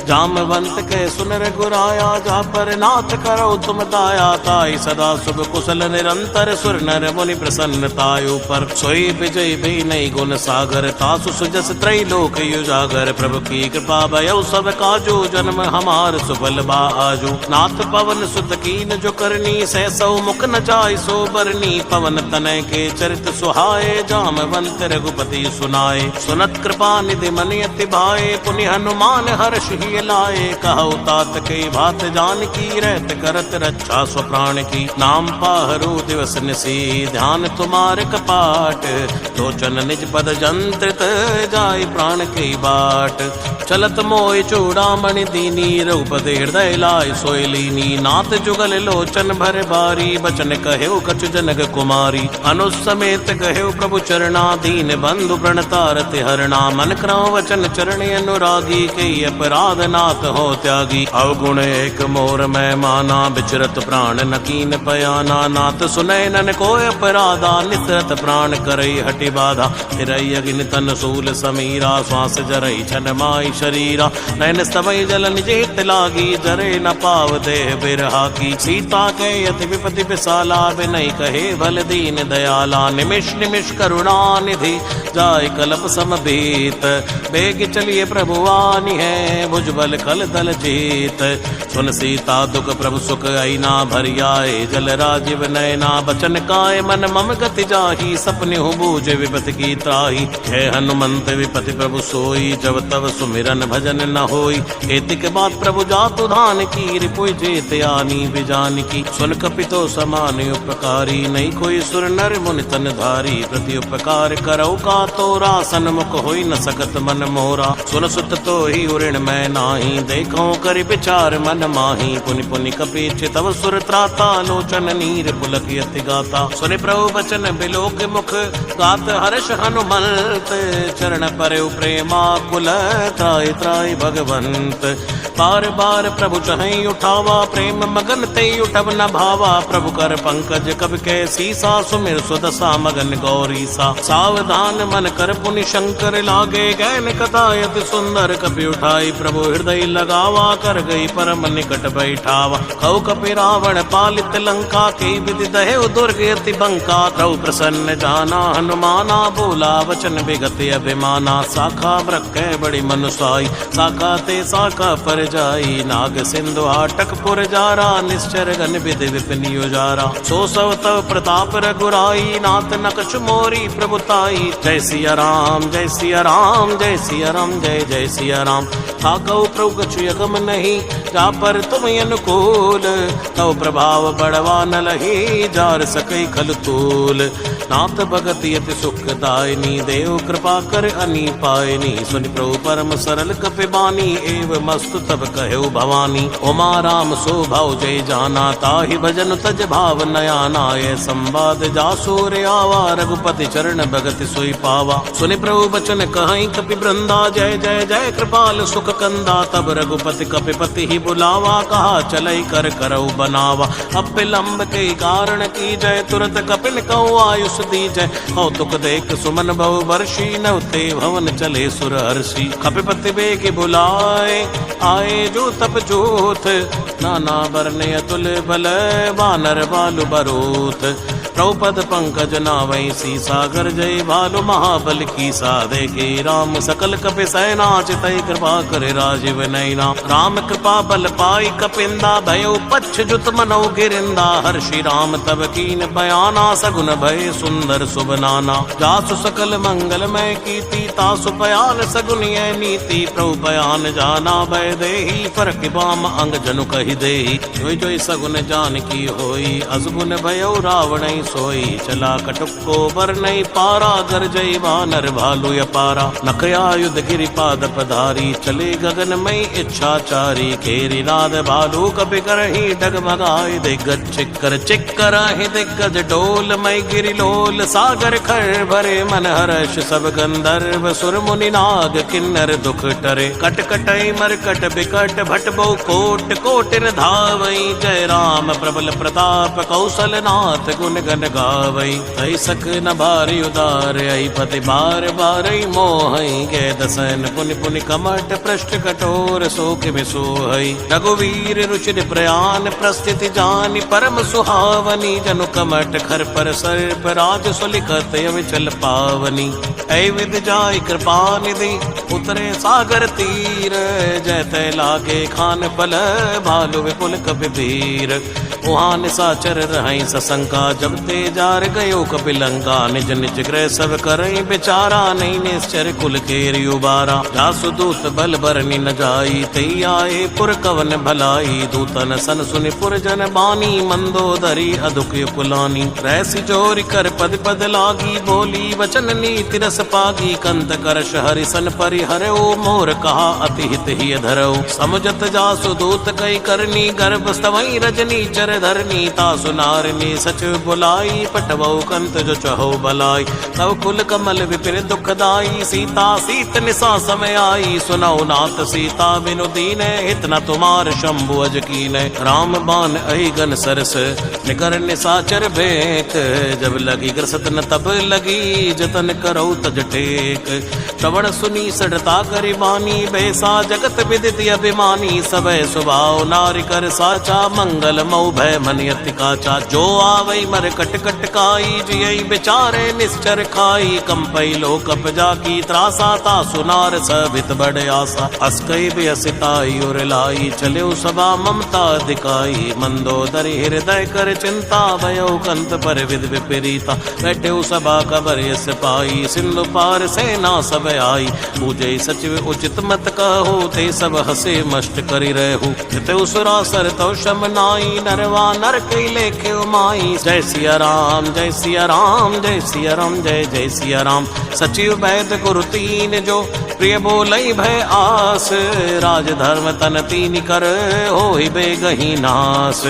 जामवंत के सुन रघुराया, जा पर नाथ करो तुम दाया। ताई सदा शुभ कुशल निरंतर, सुर नर मुनि प्रसन्नताय ऊपर। सोई विजय भी नहीं गुण सागर, तासु सुजस त्रैलोक युजागर। प्रभु की कृपा भयउ सब काजू, जन्म हमार सुफल बा आजू। नाथ पवन सुत कीन जो करनी, सहसौ मुख न जाय सो बरनी। पवन तनय के चरित सुहाए, जामवंत रघुपति सुनाए। सुनत कृपा निधि मन अति भाए, पुनि हनुमान हर्ष ही लाए। कहु तात के भात जानकी, रहत करत रक्षा स्व प्राण की। नाम पाहरु दिवस निसी, ध्यान तुम्हारे कपाट। लोचन निज पद जंत्रित, जाय प्राण के बाट। चलत मोय चूड़ामणि दीनी, रघुपति हृदय लाय सोय लीनी। नाथ जुगल लोचन भर बारी, बचन कहेउ कछु जनक कुमारी। अनुज समेत कहेउ प्रभु चरणा, दीन बंधु प्रणतारति हरणा। मन क्रम वचन चरण अनुरागी, के अपराध नाथ हो त्यागी। अवगुण एक मोर मैं माना, विचरत प्राण न कीन पयाना। नाथ सुनय नन को अपराधा, निसरत प्राण करई हटि बाधा। फिरई अग्नि तन सूल समीरा, श्वास जरई छन माई शरीरा। नैन स्तवई जल निजेत लागी, जरे न पाव देह बिरहा की। सीता के यति विपति विशाला, बिनय कहे भल दीन दयाला। निमिष निमिष करुणा निधि, जाय कलप समभीत। बेग चलिए प्रभु आनी है, भुजबल खल दल जीत। सुन सीता दुख प्रभु सुख ऐना, भरियाए जल राजीव नयना। बचन काय मन मम गति जाही, सपने हो बूझ विपति की त्राही। है हनुमंत विपति प्रभु सोई, जब तब सुमिरन भजन न होई। एतिक बात प्रभु जातु धान की, रिपुय जेत आनी बिजान की। सुन कपितो समान उपकारी, नहीं कोई सुर नर मुनि तन धारी। प्रति उपकार करौ का तोरा, सन्मुख होई न सकत मन मोरा। सुन सुत तो ही उऋण मैं नाही, देखो कर विचार मन माही। पुनि पुनि कपि चितव सुर त्राता, लोचन नीर पुलक यति गाता। सुनि प्रभु बचन बिलोक मुख, गात हर्ष हनुमंत। चरण परउ प्रेमा कुल, त्राय त्राय भगवंत। बार बार प्रभु चहई उठावा, प्रेम मगन ते उठब न भावा। प्रभु कर पंकज कब के सीसा, सुमिर सुदशा मगन गौरी सा। सावधान मन कर पुनि शंकर लागे, गैन कथा यति सुंदर। कपि उठाई प्रभु हृदय लगावा, कर गई परम निकट बैठावा। कौ कपि रावण पालित लंका, के विधि दहेउ दुर्ग यति बंका। प्रभु प्रसन्न जाना हनुमाना, बोला वचन विगत अभिमाना। साखा ब्रख बड़ी मनुसाई, साखा ते साखा पर जाई। नाग सिंधु हाटक पुर जारा, निश्चर गन विधि विपिन उजारा। सो सब तव प्रताप रघुराई, नाथ न कछु मोरी प्रभुताई। जय सिया राम जय सिया राम, जय सिया राम जय जय सिया राम। ताकौ प्रभु कछु यगम नहीं, जा पर तुम अनुकूल। तव प्रभाव बढ़वा न लही, जार सकई खल तूल। नाथ भगत यति सुखदायनी, देव कृपा कर अनी पायनी। सुनि प्रभु परम सरल कपि बानी, एव मस्तु तब कहु भवानी। उमा राम सो भाव जय जाना, ताहि भजन तज भाव नयाना। ये संवाद जासूर आवा, रघुपति चरण भगति सोई पावा। सुनि प्रभु बचन कहई कपि वृंदा, जय जय जय कृपाल सुख कंदा। तब रघुपति कपिपति ही बुलावा, कहा चलई कर करऊ बनावा। अब विलंब के कारण की जय, तुरत कपिन कहु आयुष दी जय। कौतुक देख सुमन बहु वर्षी, नवते भवन चले सुर हर्षि। कपिपति बेग बुलाए, आए जो तप जोत। नाना बरने अतुल बल, वानर बालु बरोत। द्रौपद पंकज नावई सीसा गर्जय भालु महाबल की सा देखे राम सकल कपि सेना चितई कृपा करे राजीव नैना राम कृपा बल पाई कपिंदा भयो पच्छ जुत मनो गिरिंदा हर्षि राम तब कीन बयाना सगुन भय सुंदर शुभ नाना जासु सकल मंगलमय कीर्ति तासु पयान सगुनिय नीति प्रभु पयान जाना भय देहि फरक बाम अंग जनु कहि देहि जोई जोई सगुन जान की होई अजगुन भयो रावण सोई चला कटुको बर नहीं पारा गरजई वानर भालु अपारा नखया युध गिरिपाद पधारी चले गगन मई इच्छाचारी केरी नाद भालु कपि करहि डगमगाई दिग्गज चिक्कर ही दिग्गज डोल मई गिरि लोल सागर खर भरे मन हर्ष सब गंधर्व सुर मुनि नाग किन्नर दुख टरे कट कटई मरकट बिकट भटबो कोट कोटिन धावई जय राम प्रबल प्रताप कौशल नाथ गुण गन गावई तई सक न भारी उदार आई पति बार बार मोहई गे दसन पुनि पुनि कमट पृष्ठ कठोर शोक विसोहई रघुवीर रुचिर प्रयान प्रस्थिति जानि परम सुहावनी जनु कमट खर पर सर्प राज सुलिखत विचल पावनी ऐ विद जाय कृपा निधि उतरे सागर तीर जयते लागे खान पल भालु विपुल कपि भीर वहाँ निशाचर रही सशंका जब ते जार गयो कपिलंका निज निज ग्रह सब करई बेचारा नहीं निश्चर कुल केरी उबारा जासु दूत बल बरनी न जाई तई आए पुर कवन भलाई दूतन सन सुनि पुर जन बानी मंदोदरी अदुक कुलानी रहसी जोरी कर पद पद लागी बोली वचन नीति रस पागी कंत करश हरिसन परिहर ओ मोर कहा अति हित ही धरो समुझत जासु दूत कई करनी गर्भ स्तवई रजनी चर धरनी तासु नारनी सच बुलाई पटवो कंत जो चहो बलाई तव कुल कमल विपिन दुखदाई सीता सीत निशा समय आई सुनाओ नाथ सीता बिनु दीन हित न तुम्हार शंभु अज कीन राम बान अहि गन सरस निकर निशाचर भेंट जब लगी ग्रसत न तब लगी जतन करो तज टेक श्रवण सुनी सड़ता करि बानी बैसा जगत विदित अभिमानी सबय स्वभाव नारि कर साचा मंगल मऊ भय मन अति काचा जो आवई मर कट कट काई जियई बेचारे निश्चर खाई कंपई लोक जाकी त्रासा ता सुनार सबित बड़ आशा अस्कई बेसिताई और लाई चले सभा ममता दिखाई मंदोदरी हृदय कर चिंता भयो कंत पर विद विपरीता बैठे सभा कबर यस पाई सिंधु पार सेना सब आई पूजे सचिव उचित मत कहो ते सब हसे मष्ट करि रहु ते उसरा सर तो शम नाई नरवा नर कई लेखे माई जय सिया राम जय सिया राम जय सिया राम जय जय सिया राम सचिव वैद गुरु तीन जो प्रिय बोलई भय आस राज धर्म तन तीन कर होई बेगही नास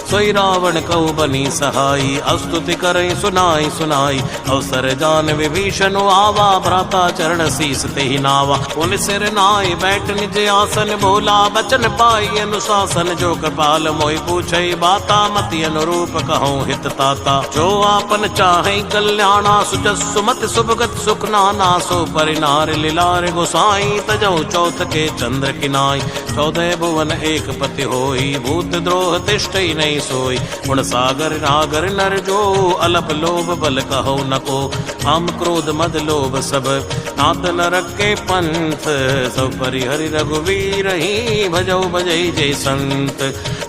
सोई रावण कऊ बनी सहाई अस्तुति करई सुनाई सुनाई अवसर जान विभीषण आवा भ्राता चरण शीस ते ही नावा उन सिर नाई बैठ निज आसन बोला बचन पाई अनुशासन जो कृपाल मोहि पूछई बाता मति अनुरूप कहूँ हित ताता जो आपन चाहे कल्याणा सुजस सुमत सुभगत सुख नाना सो परिनार लीलार गोसाई तजौ चौथ के चंद्र किनाई 14 भुवन एक पति होई भूत द्रोह तिष्ठई नहीं सोई गुण सागर नागर नर जो अलप लोभ बल कहो नको हम क्रोध मद लोभ सब नाथ नरक के पंथ सब परिहरि रघुवीर ही भजौ भजई जय संत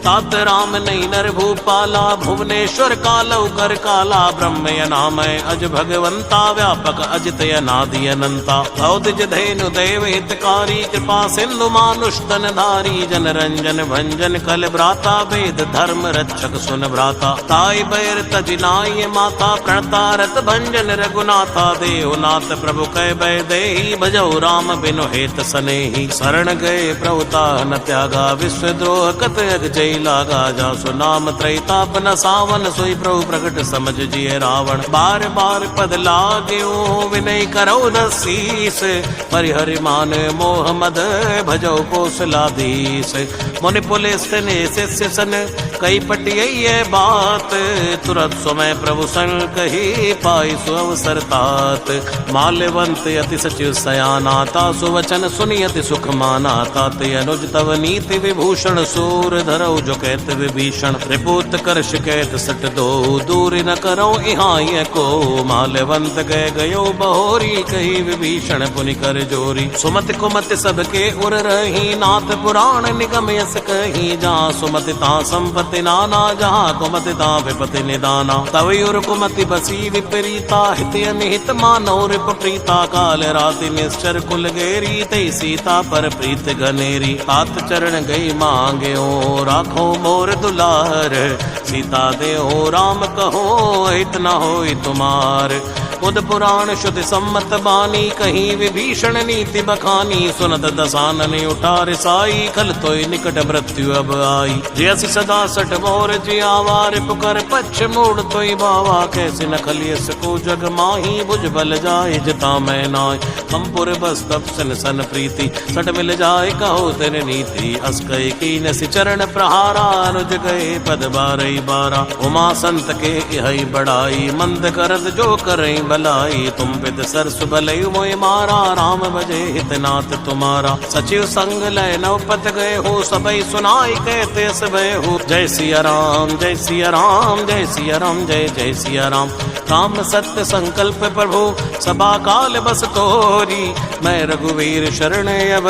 तात राम नहीं नर भूपाला भुवनेश्वर कालौ कर काला ब्रह्म नामय अज भगवंता व्यापक अजित अनादि अनंता भौतिज धेनु देव हितकारी कृपा सिंधु मानुष तन धारी जन रंजन भंजन कल भ्राता वेद धर्म रक्षक सुन भ्राता ताई बैर तजिनाय माता प्रणता रत भंजन रघुनाथा देवनाथ प्रभु कह भय देहि भजौ राम बिनु हेत सनेहि शरण गए प्रभुता न त्यागा विश्व द्रोह कत जय लागा जासु नाम त्रैताप न सावन सोई प्रभु प्रकट समझ जिय रावण बार बार पद लाग्यो विनय करौ दसीस परिहरि मान मोह मद भजौ कौशलाधीश मुनि पुलिस ने शिष्य सन कई पटिय बात तुरंत समय प्रभु संग कही पाई सु अवसर तात माल्यवंत अति सचिव सयाना तासु वचन सुनियति सुख माना ताते अनुज तव नीति विभूषण सूर धरौ जो कहत विभीषण रिपुत कर शिकैत सट दो दूर न करो इहाय को माल्यवंत गए गयो बहोरी कही विभीषण पुनि कर जोरी सुमति कुमति सबके उर रही नाथ पुराण निगम यस कही जहाँ सुमति ता संपत्ति नाना जहाँ कुमति ता विपति निदाना तव उर कुमति बसी विपरीता हित अनिहित मानव रिप प्रीता काल राति निश्चर कुल गेरी तई सीता पर प्रीत घनेरी तात चरण गई मांगे ओ राखो मोर दुलार सीता दे ओ राम कहो हित न होई तुम्हार बुध पुराण शुद्ध सम्मत बानी कहीं विभीषण नीति बखानी सुनत दसानन उठार साई खल तोय निकट मृत्यु अब आई जैसी सदा सठ मोर जियावार पुकर पक्ष मोड़ तोय बावा कैसे न खलियस को जग माही भुज बल जाए जता मैं नाय हमपुर बस तप सन सन प्रीति सट मिल जाए कहो तेरे नीति अस कई की नसी चरण प्रहारा अनुज गए पद बारई बारा उमा संत के यही बड़ाई मंद करद जो करई भलाई तुम पित सरस भलई मोय मारा राम बजे हितनाथ तुम्हारा सचिव संग लय नवपत गए हो सबई सुनाई कहते सबय हो जय सिया राम जय सिया राम जय सिया राम जय जय सिया राम राम सत्य संकल्प प्रभु सभा काल बस तोरी मैं रघुवीर शरण अब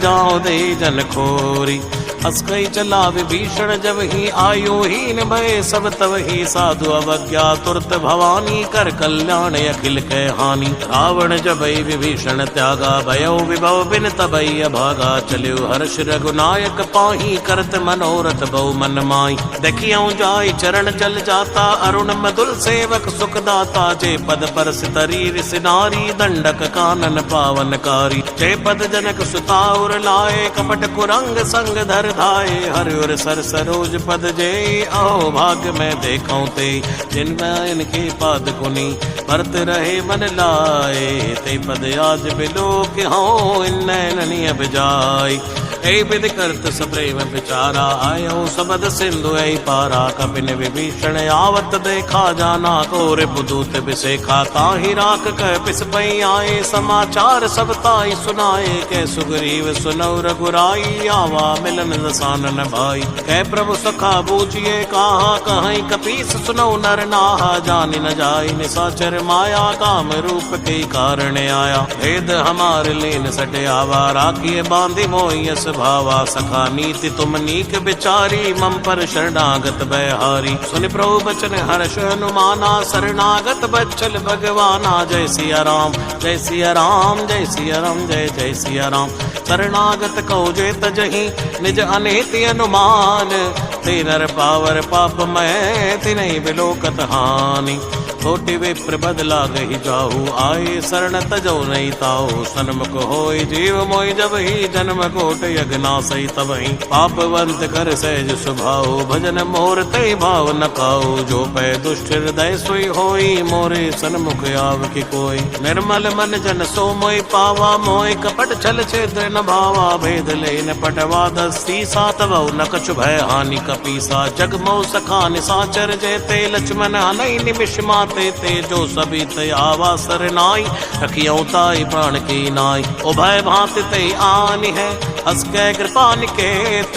जाओ दे जन खोरी हस कई चला विभीषण जब ही आयु हीन भय सब तब ही साधु अवज्ञा तुरत भवानी कर कल्याण अखिल के हानि रावण जब विभीषण त्यागा भयो विभव बिन तबई अभागा चलियो हर्ष रघुनायक पाही करत मनोरथ बहु मन माई देखियो जाय चरण जल जाता अरुण मधुल सेवक सुखदाता जे पद पर सितरी सिनारी दंडक कानन पावनकारी जे पद जनक सुताउर लाए कपट कुरंग संग धर धाये हरिवर सर सरोज पद जय आओ भाग्य में देखो ते जिनमें इनके पाद गुनी परत रहे मन लाए ते पद आज बिलो के हो इन नैननी अब जाय ऐ विद करत सप्रेम विचारा आयो सबद सिंधु ऐ पारा कपिन विभीषण आवत देखा जाना कोरे बुदूत बिसेखा ताहि राख कह पिस पई आए समाचार सब ताई सुनाए कै सुग्रीव सुनौ रघुराई आवा मिलन दसानन भाई कै प्रभु सखा बूझिए कहा कहीं कपीस सुनौ नर नाहा जान न जाय निसाचर माया काम रूप के कारण आया भेद हमार लीन सट आवा राखिए बांधि मोयस भावा सखा नीति तुम नीक बिचारी मम पर शरणागत बहारी सुन प्रभु बचन हर्ष हनुमाना शरणागत बच्चल भगवाना जय सिया राम जय सिया राम जय सिया राम जय जय सिया राम शरणागत कहो जे तजहि निज अनहिति अनुमान ते नर पावर पाप मैं तिनहि बिलोकत हानि कोटि विप्र बदला गही जाहू आए शरण तजो नहीं ताओ सन्मुख होय जीव मोय जब ही जन्म कोट यज्ञना सही तब ही पापवंत कर सहज स्वभाव भजन मोर तय भाव न खाओ जो पै दुष्ट हृदय सोई होई मोरे सन्मुख आव की कोई निर्मल मन जन सो मोय पावा मोय कपट छल छेद्र न भावा भेद ले न पटवा दस्ती सातव न कछु भय हानि कपीसा जग मो सखा निसाचर जेते लक्ष्मण हनई निमिष ते ते जो सभी ते आवा सरनाई रखियो ताई प्राण की नाई उभय भांति ते आनी है हस के कृपा निकेत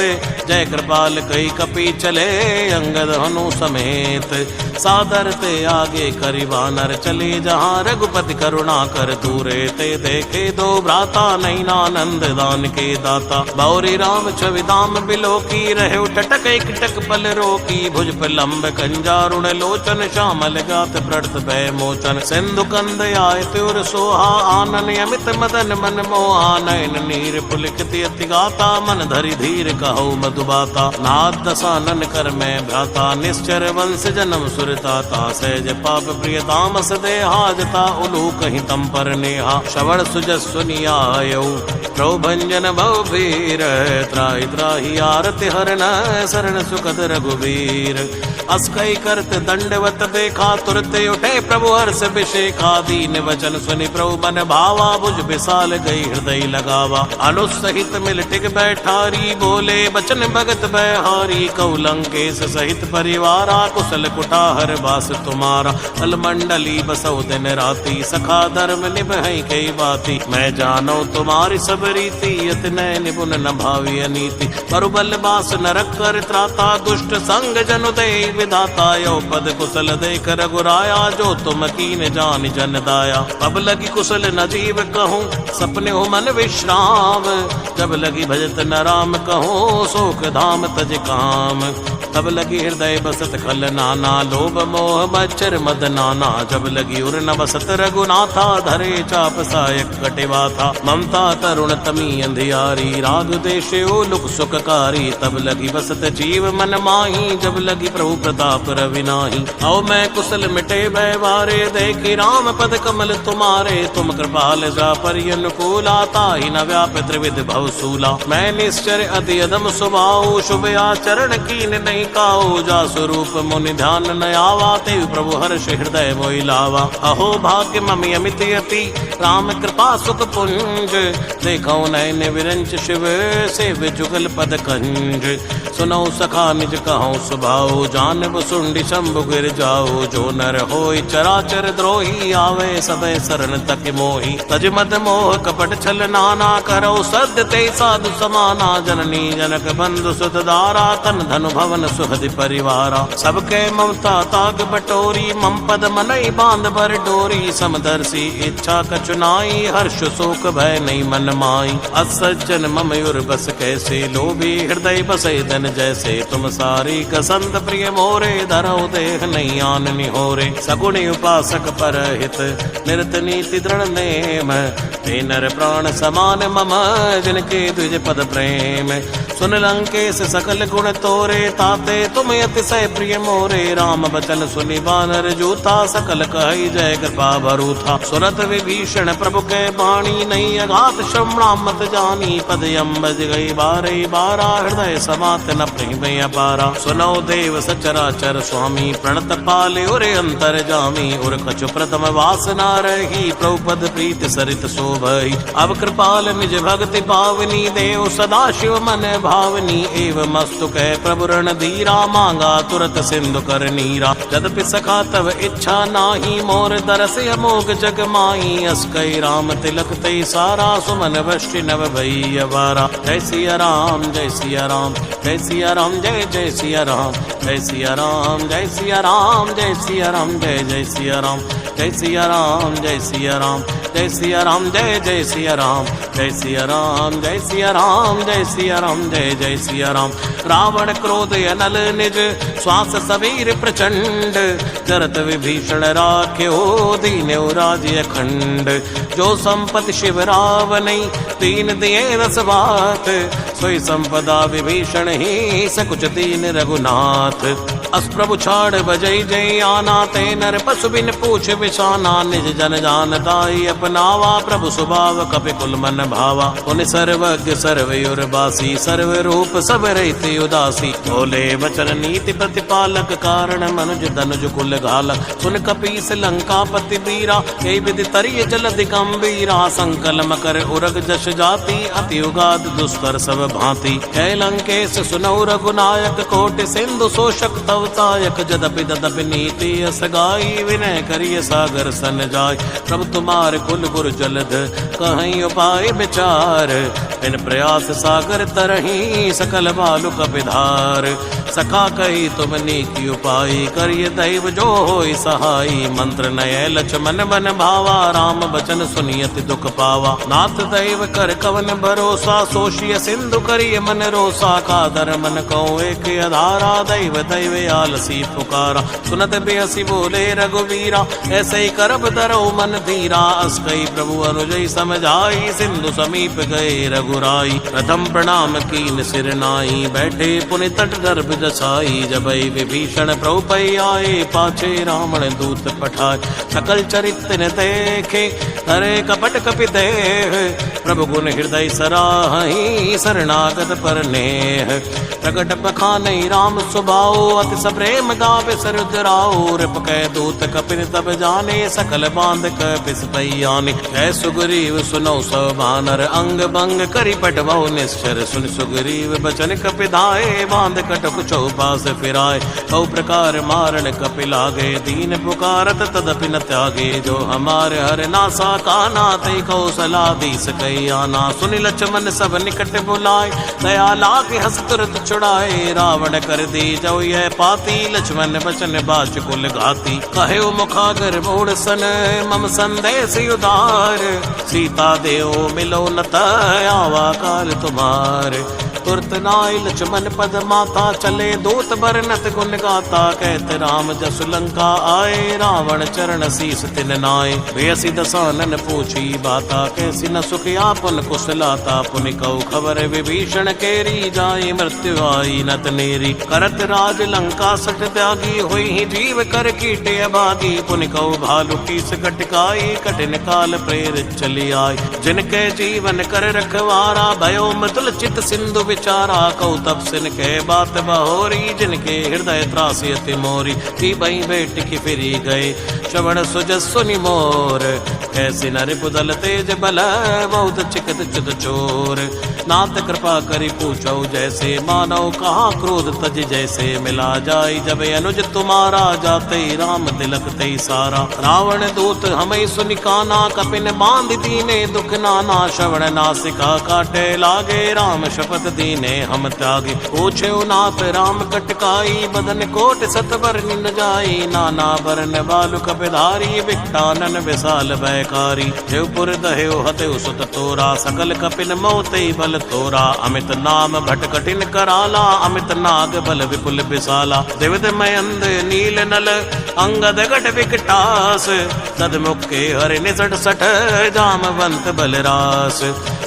जय कृपाल कई कपी चले अंगद हनु समेत सादर ते आगे करी वानर चले जहाँ रघुपति करुणा कर दूरे ते देखे दो भ्राता नैनानंद दान के दाता बौरी राम छवि दाम बिलो की रहे टटक एक टक पल रोकी भुज पर लंब कंजारुण लोचन श्यामल गात प्रत भय मोचन सिंधु कंद आय त्योर सोहा आनन अमित मदन मन मोहा नयन नीर पुलिकित अति गाता मन धरि धीर कहो मधुबाता नाथ दसानन कर मैं भ्राता निश्चर वंश जन्म सुरताता सहज पाप प्रिय तामस देहा जता उलू कहीं तम पर नेहा श्रवण सुजस सुनियायो प्रभंजन भव भीर त्राहि त्राहि आरति हरण शरण सुखद रघुवीर। अस कई करत दंडवत देखा तुरत उठे प्रभु हर्ष विषेखा दीन वचन सुनि प्रभु मन भावा भुज विशाल गई हृदय लगावा। अनुसहित मिल टिक बैठारी बोले बचन भगत बहारी कहु लंकेश सहित परिवारा कुशल कुटाहर बास तुम्हारा। कल मंडली बसौ दिन राती सखा धर्म निभई कई बाती। मैं जानो तुम्हारी सब रीति यत नय निपुण न भावी अनीति। बरुबल बास नरक कर त्राता दुष्ट संग जनु दे विधाता। यो पद कुशल देख रघुराया जो तुम कीन जान जन दाया। अब लगी कुशल न जीव कहूँ सपने हो मन विश्राम। जब लगी भजत न राम कहूँ शोक धाम तज काम। तब लगी हृदय बसत खल नाना लोभ मोह मच्छर मद नाना। जब लगी उर न बसत रघुनाथा धरे चाप सायक कटिवा था। ममता तरुण तमी अंधियारी राग देशे ओ लुक सुखकारी। तब लगी बसत जीव मन माही जब लगी प्रभु प्रताप रविनाही। आओ मैं कुशल मिटे व्यवहारे देखी राम पद कमल तुम्हारे। तुम कृपाल जा परि अनुकूला ताहि न व्याप त्रिविध भव सूला। मैं निश्चर अति अदम स्वभाव शुभ आचरण कीन नहीं काऊ। जा स्वरूप मुनि ध्यान न आवा तेव प्रभु हर्ष हृदय मोहि लावा। अहो भाग्य ममि अमित यति राम कृपा सुख पुंज। देखो नयन विरंच शिव सेव जुगल पद कंज। सुनौ सखा निज कहूँ स्वभाव जानब सुंडी शंभु गिर जाओ। जो नर होय चराचर द्रोही आवे सबे शरण तक मोही। तज मद मोह कपट छल नाना करो सद्य ते साधु समाना। जननी जनक बंधु सुत दारा तन धनु भवन सुहद परिवारा। सबके ममता ताग बटोरी मम पद मनई बांध बर डोरी। समदर्शी इच्छा कचुनाई हर्ष शोक भय नहीं मन माई। असज्जन मम युर बस कैसे लोभी हृदय बसे धन जैसे। तुम सारी कसंत प्रिय मोरे धरो देह नहीं आन निहोरे। सगुणी उपासक पर हित निरत नीति दृढ़ नेम। ते नर प्राण समान मम जिनके द्विज पद प्रेम। सुन लंकेश सकल गुण तोरे ताते तुम अतिशय प्रिय मोरे। राम बचन सुनि बानर जूता सकल कहि जय कृपा भरूथा। सुरत विभीषण प्रभु के बाणी नहीं अघात श्रवणा मत जानी। पद अम्बज गई बारे बारा हृदय समात न प्रेम अपारा। सुनो देव सचराचर स्वामी प्रणत पाले उरे अंतर जामी। उर कछु प्रथम वासना रही प्रभु पद प्रीत सरित शोभई। अब कृपाल निज भक्ति पावनी देव सदा शिव मन भावनी। एव मस्तु कह प्रभु रण धीरा मांगा तुरत सिंधु कर नीरा। यद्यपि सखा तव इच्छा नाही मोर दरस अमोघ जग माही। अस कई राम तिलक तई सारा सुमन वृष्टि नव भई अवारा। जय सिया राम जय सिया राम जय सिया राम जय जय सिया राम जय सिया राम जय सिया राम जय सिया राम जय जय सिया राम जय सिया राम जय सिया राम जय सिया राम जय जय सिया राम जय सिया राम जय सिया राम जय सिया राम जय जय सिया राम। रावण क्रोध अनल निज श्वास सबीर प्रचंड। जरत विभीषण राख्यो दीन्यो राज्य अखंड। जो संपत्ति शिव रावनै तीन दिए रस बात। सोई संपदा विभीषण ही सकुच दीन रघुनाथ। अस प्रभु छाड़ बजई जय आना ते नर पशु बिन पूछ विशाना। निज जन जान दाई अपनावा प्रभु स्वभाव कपि कुल मन भावा। उन सर्वज्ञ सर्वयुर बासी सर्व रूप सब रहते उदासी। बोले वचन नीति प्रतिपालक कारण मनुज धनुज कुल घालक। सुन कपीस लंका पति बीरा ये विधि तरिय जलधि गंभीरा। संकल मकर उरग जश जाति अति उगाद दुस्तर सब भांति। है लंकेश सुनौ रघुनायक कोटि सिंधु शोषक तव सायक। जदपि तदपि नीति असगाई विनय करिय सागर सन जाय। प्रभु तुम्हार कुल गुर जलध कहीं उपाय विचार। इन प्रयास सागर तरही सकल बालुक विधार। सखा कही तुम नीति उपाय करिय दैव जो होय सहाई। मंत्र नय लक्ष्मण मन भावा राम बचन सुनियति दुख पावा। नाथ दैव कर कवन भरोसा सोशिय सिंधु करिय मन रोसा। कादर मन कहो एक अधारा दैव दैव दयाल सी पुकारा। सुनत बेहसी बोले रघुवीरा, ऐसे ही करब धरो मन धीरा। अस कई प्रभु अनुजई समझाई, सिंधु समीप गए रघुराई। प्रथम प्रणाम कीन सिर नाई, बैठे पुनि तट दर्भ जसाई। जबई विभीषण प्रभु पै आए, पाछे रावण दूत पठाए। सकल चरित्र न देखे, करे कपट कपि देह। प्रभु गुण हृदय सराहि, शरणागत पर नेह। प्रकट बखानहि राम सुभाओ, अति सप्रेम गावे सरुद्राओ। रिप कै दूत कपिन तब जाने, सकल बांध कै पिस पैयाने। कै सुग्रीव सुनौ सब बानर, अंग भंग करि पटवौ निश्चर। सुन सुग्रीव बचन कपि धाये, बांध कटक चौपास फिराए। कौ प्रकार मारण कपि लागे, दीन पुकारत तदपि न त्यागे। जो हमारे हर नासा काना, तै कौशलाधीश कई आना। सुनि लक्ष्मण सब निकट बुलाए, दया लागे हस तुरत छुड़ाए। रावण कर दी जो यह पाती, लक्ष्मण बचन बाच कुल घाती। कहे मुखागर मोड़ सन, मम संदेश उदार। सीता देव मिलो न आवा काल तुम्हार। तुरत नाय लक्ष्मण पद माता, चले दूत बरनत गुण गाता। कहत राम जसु लंका आए, रावण चरण शीस तिन नाय। बेसी दसानन पूछी बाता, कैसी न सुख आपन कुशलाता। पुनि कौ खबर विभीषण केरी, जाय मृत्यु आई नत नेरी। करत राज लंका सठ त्यागी, हुई ही जीव कर कीटे अबागी। पुनि कौ भालु कीस कटकाई, कठिन काल प्रेरित चली आई। जिनके जीवन कर रखवारा, भयो मृदुल चित सिंधु विचारा। कौ तब सिन के बात बहोरी, जिनके हृदय त्रासी अति मोरी। ती बही बेट की फिरी गए, श्रवण सुजस सुनि मोर। कैसे नर पुदल तेज बल, बहुत चिकत चित चोर। नाथ कृपा करि पूछौ जैसे, मानव कहाँ क्रोध तज जैसे। मिला जाय जब अनुज तुम्हारा, जाते राम तिलक ते सारा। रावण दूत हमें सुनि काना, कपिन बांध दीने दुख नाना। श्रवण नासिका काटे लागे, राम शपथ दीने हम त्यागे। पूछे नाथ राम कटकाई, बदन कोट सत बरनि न जाई। नाना बरन बालु कपिधारी, विकटानन विशाल भयकारी। देवपुर दहेउ हतेउ सुत तोरा, सकल कपिन मोते बल तोरा। अमित नाम भट कठिन कराला, अमित नाग बल विपुल विशाला। दिविध मयंद नील नल, अंगद गट विकटास। तद मुक्के हरि निसट सठ, जामवंत बलरास।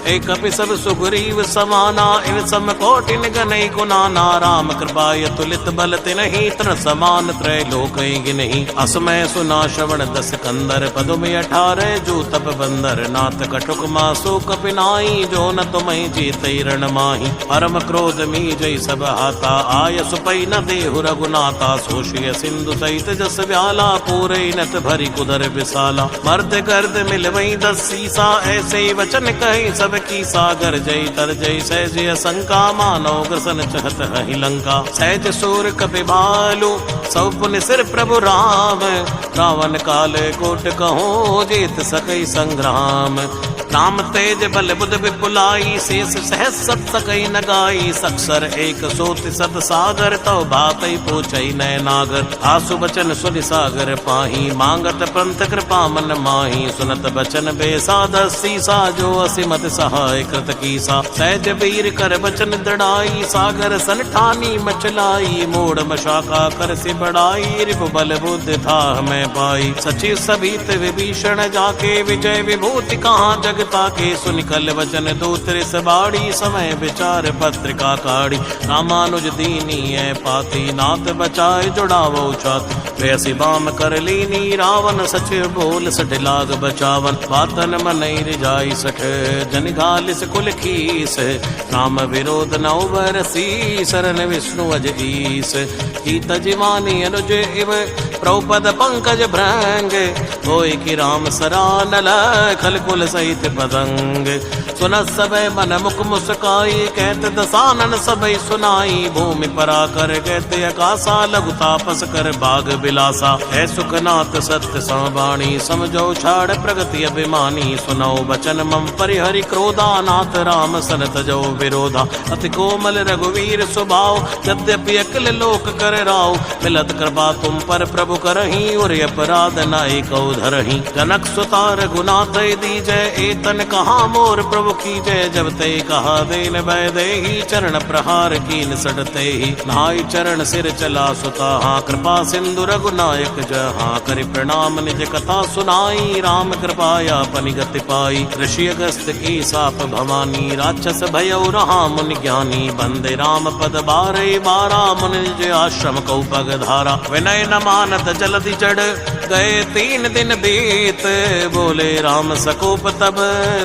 एक कपि सब सुग्रीव समाना, इन सम कोटिन गनई गुनाना। राम कृपाय तुलित बल तिनहि, तन समान त्रय लोक गिनहि। असमय सुना श्रवण दस कंदर, पदुम 18 जो तप बंदर। नाथ कटुक मासु कपिनाई, जो न तुम्हें जीतई रण माही। परम क्रोध मी जय सब हाथा, आय सुपई न देहु रघुनाथा। सोषिय सिंधु सहित जस व्याला, पूरे नत भरी कुदर विशाला। मर्द गर्द मिलवई 10 सीसा, ऐसे वचन कही सब की सागर। जय तर जय सहज शंका, मानव ग्रसन चहत हहि लंका। सहज सूर कपि भालु, सौ पुनि सिर प्रभु राम। रावण काल कोट कहो, जीत सकई संग्राम। राम तेज बल बुध विपुलाई, शेष सहस सत सकई न गाई। सक्सर एक सोति सत सागर, तव बातई पूछई नय नागर। आसु बचन सुनि सागर पाही, मांगत पंथ कृपा मन माही। सुनत बचन बेसाद सीसा, जो असिमत सहाय कृत कीसा। सहज वीर कर बचन दृढ़ाई, सागर सन ठानी मचलाई। मोड़ मशाका कर से बढ़ाई, रिपु बल बुद्धि था मैं पाई। सचिव सभीत विभीषण जाके, विजय विभूति कहाँ जग ताके। सुनि कल वचन दूत बाड़ी, समय विचार पत्रिका काढ़ी। रामानुज दीनी है पाती, नाथ बचाए जुड़ावो छाती। वैसी बाम कर लीनी, रावण सचिव बोल सठ लाग बचावन। बातन मनई रिजाई सठ, जन घालिस कुल खीस। राम विरोध नौ बरसी, शरण विष्णु अज ईस। की तजमानी अनुज इव, प्रभुपद पंकज भ्रंग। होय कि राम सरानल, खल कुल सहित पतंग। सुनत सबे मन मुख मुस्काई, कहत दसानन सबई सुनाई। भूमि परा कर कहते आकाशा, लघु तापस कर बाग बिलासा। है सुखनाथ सत्य संवाणी, समझो छाड़ प्रगति अभिमानी। सुनो बचन मम परिहरि क्रोधा, नाथ राम सन तजो विरोधा। अति कोमल रघुवीर स्वभाव, यद्यपि अकल लोक कर राव। मिलत कृपा तुम पर प्रभु करही, और अपराध नाई कौ धरही। जनक सुता रघुनाथ दीजय, एतन कहा मोर प्रभु प्रभु की जय जब ते कहा देन भय देहि चरण प्रहार कीन सटते ही नाई चरण सिर चला सुता हाँ कृपा सिंधु रघुनायक जहाँ करि प्रणाम निज कथा सुनाई राम कृपाया पनि गति पाई ऋषि अगस्त की साप भवानी राक्षस भयउ रहा मुनि ज्ञानी बंदे राम पद बारे बारा मुनि निज आश्रम कौ पग धारा विनय न मानत जलधि चढ़ गए 3 दिन बीत बोले राम सकोप तब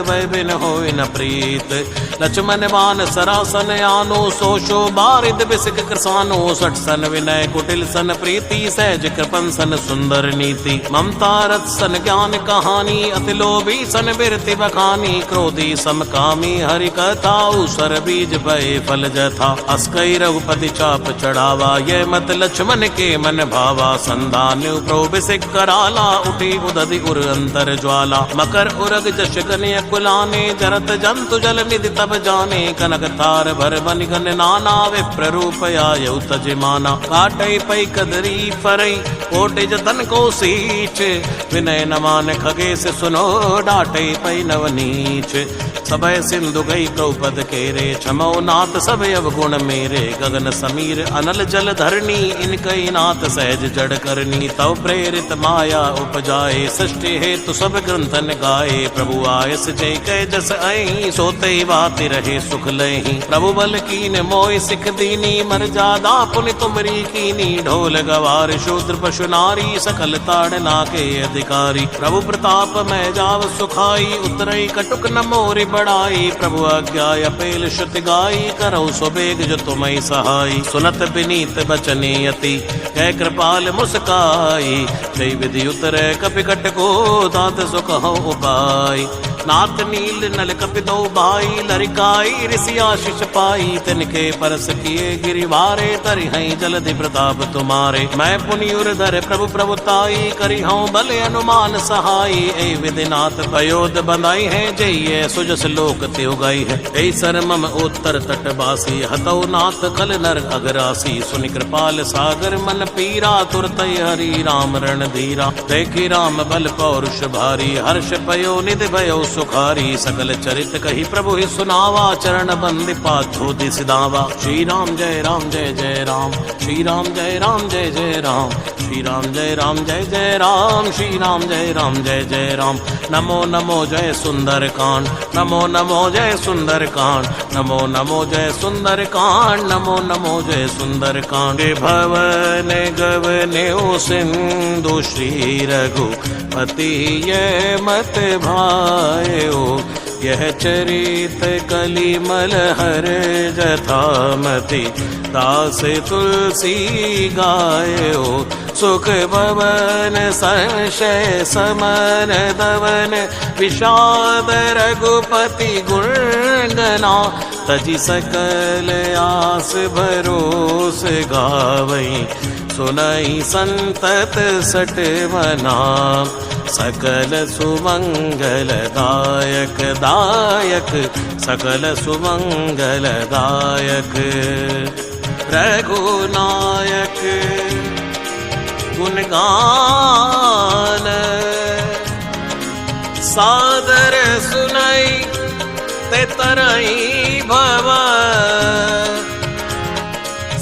वै बिन होय न प्रीत लक्ष्मण बान सरासन आनो सोशो बारिद बिसिक कृसानो सठ सन विनय कुटिल सन प्रीति सहज कृपन सन सुंदर नीति ममता रथ सन ज्ञान कहानी अति लोभी सन बिरति बखानी क्रोधी समकामी हरि कथा उसर बीज भय फल जथा अस्कई रघुपति चाप चढ़ावा ये मत लक्ष्मण के मन भावा संधान प्रोबिसिक कराला उठी उदधि उर अंतर ज्वाला मकर उरग जश गने कुलाने जरत जंतु जल निधि तब जाने कनक तार भर बन गन नाना विप्र रूप आयु तजमाना काटई पई कदरी फरई ओटे जतन को सींच विनय न मान खगेश सुनो डाटई पई नवनीच सबय सिंधु गई द्रौपद केरे क्षमो नाथ सब अवगुण मेरे गगन समीर अनल जल धरणी इनकई नाथ सहज जड़ करनी तव प्रेरित माया उपजाए सृष्टि हेतु सब ग्रंथन गाए प्रभु आयस जय कै जस आई सोते बाति रहे सुख लही प्रभु बल कीन मोय सिख दीनी मर जादा पुनि तुमरी कीनी ढोल गवार शूद्र पशु नारी सकल ताड़ना के अधिकारी प्रभु प्रताप मैं जाव सुखाई उतरई कटुक न मोरि बढ़ाई प्रभु आज्ञा अपेल श्रुति गाई करौ सुबेग जो तुम्हें सहाई सुनत विनीत बचने अति कै कृपाल मुस्काई जय विधि उतरे कपिकट को दात सुख उपाय नाथ नील नल कपितो भाई लरिकाई ऋषि आशीष पाई तिनके परस किए गिरिवारे तरि हई जलधि प्रताप तुम्हारे मैं पुनि उर्धर प्रभु प्रभुताई करि हूँ बल अनुमान सहाई ए विधिनाथ पयोद बंधाई है जय सुजस लोक त्यो गई है ऐ सर मम उत्तर तट बासी हतौ नाथ कल नर अगरासी सुनि कृपाल सागर मन पीरा तुरत हरि राम रण धीरा देखी राम बल पौरुष भारी हर्ष पयो निधि भयो सुखारी सकल चरित कही प्रभु ही सुनावा चरण बंदि पाछो दिसदावा श्री राम जय जय राम श्री राम जय जय राम श्री राम जय जय राम श्री राम जय राम नमो नमो जय सुंदर कांड नमो नमो जय सुंदर कांड नमो नमो जय सुंदर कांड नमो नमो जय सुंदर कांड भवन गवने सिंधु श्री रघुपति ये मत भायो यह चरित कलिमल हर जथामति दास तुलसी गायो सुख भवन संशय समन दवन विषाद रघुपति गुणगना तजि सकल आस भरोस गावई सुनई संतत सट मना सकल सुमंगल दायक दायक सकल सुमंगल दायक रघुनायक गुणगान सादर सुनई ते तरई भव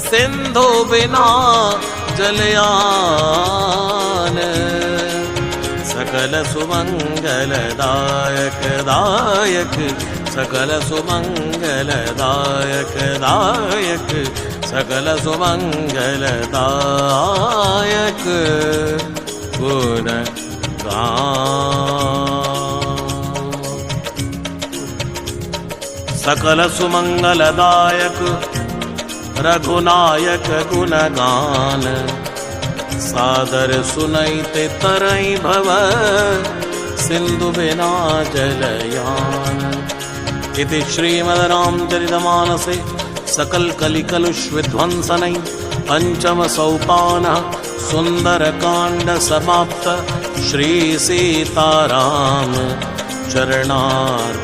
सिंधु बिना जलयान सकल सुमंगल दायक दायक सकल सुमंगल दायक दायक सकल सुमंगल दायक गुण सकल सुमंगल दायक रघुनायक गुणगान सादर सुनैते तरई भव सिंधु बिना जलयान इति श्रीमद् रामचरितमानसे सकल कलिकलुष विध्वंसनै पंचम सोपानः सुंदर कांड समाप्त। श्री सीताराम चरणार्पणमस्तु।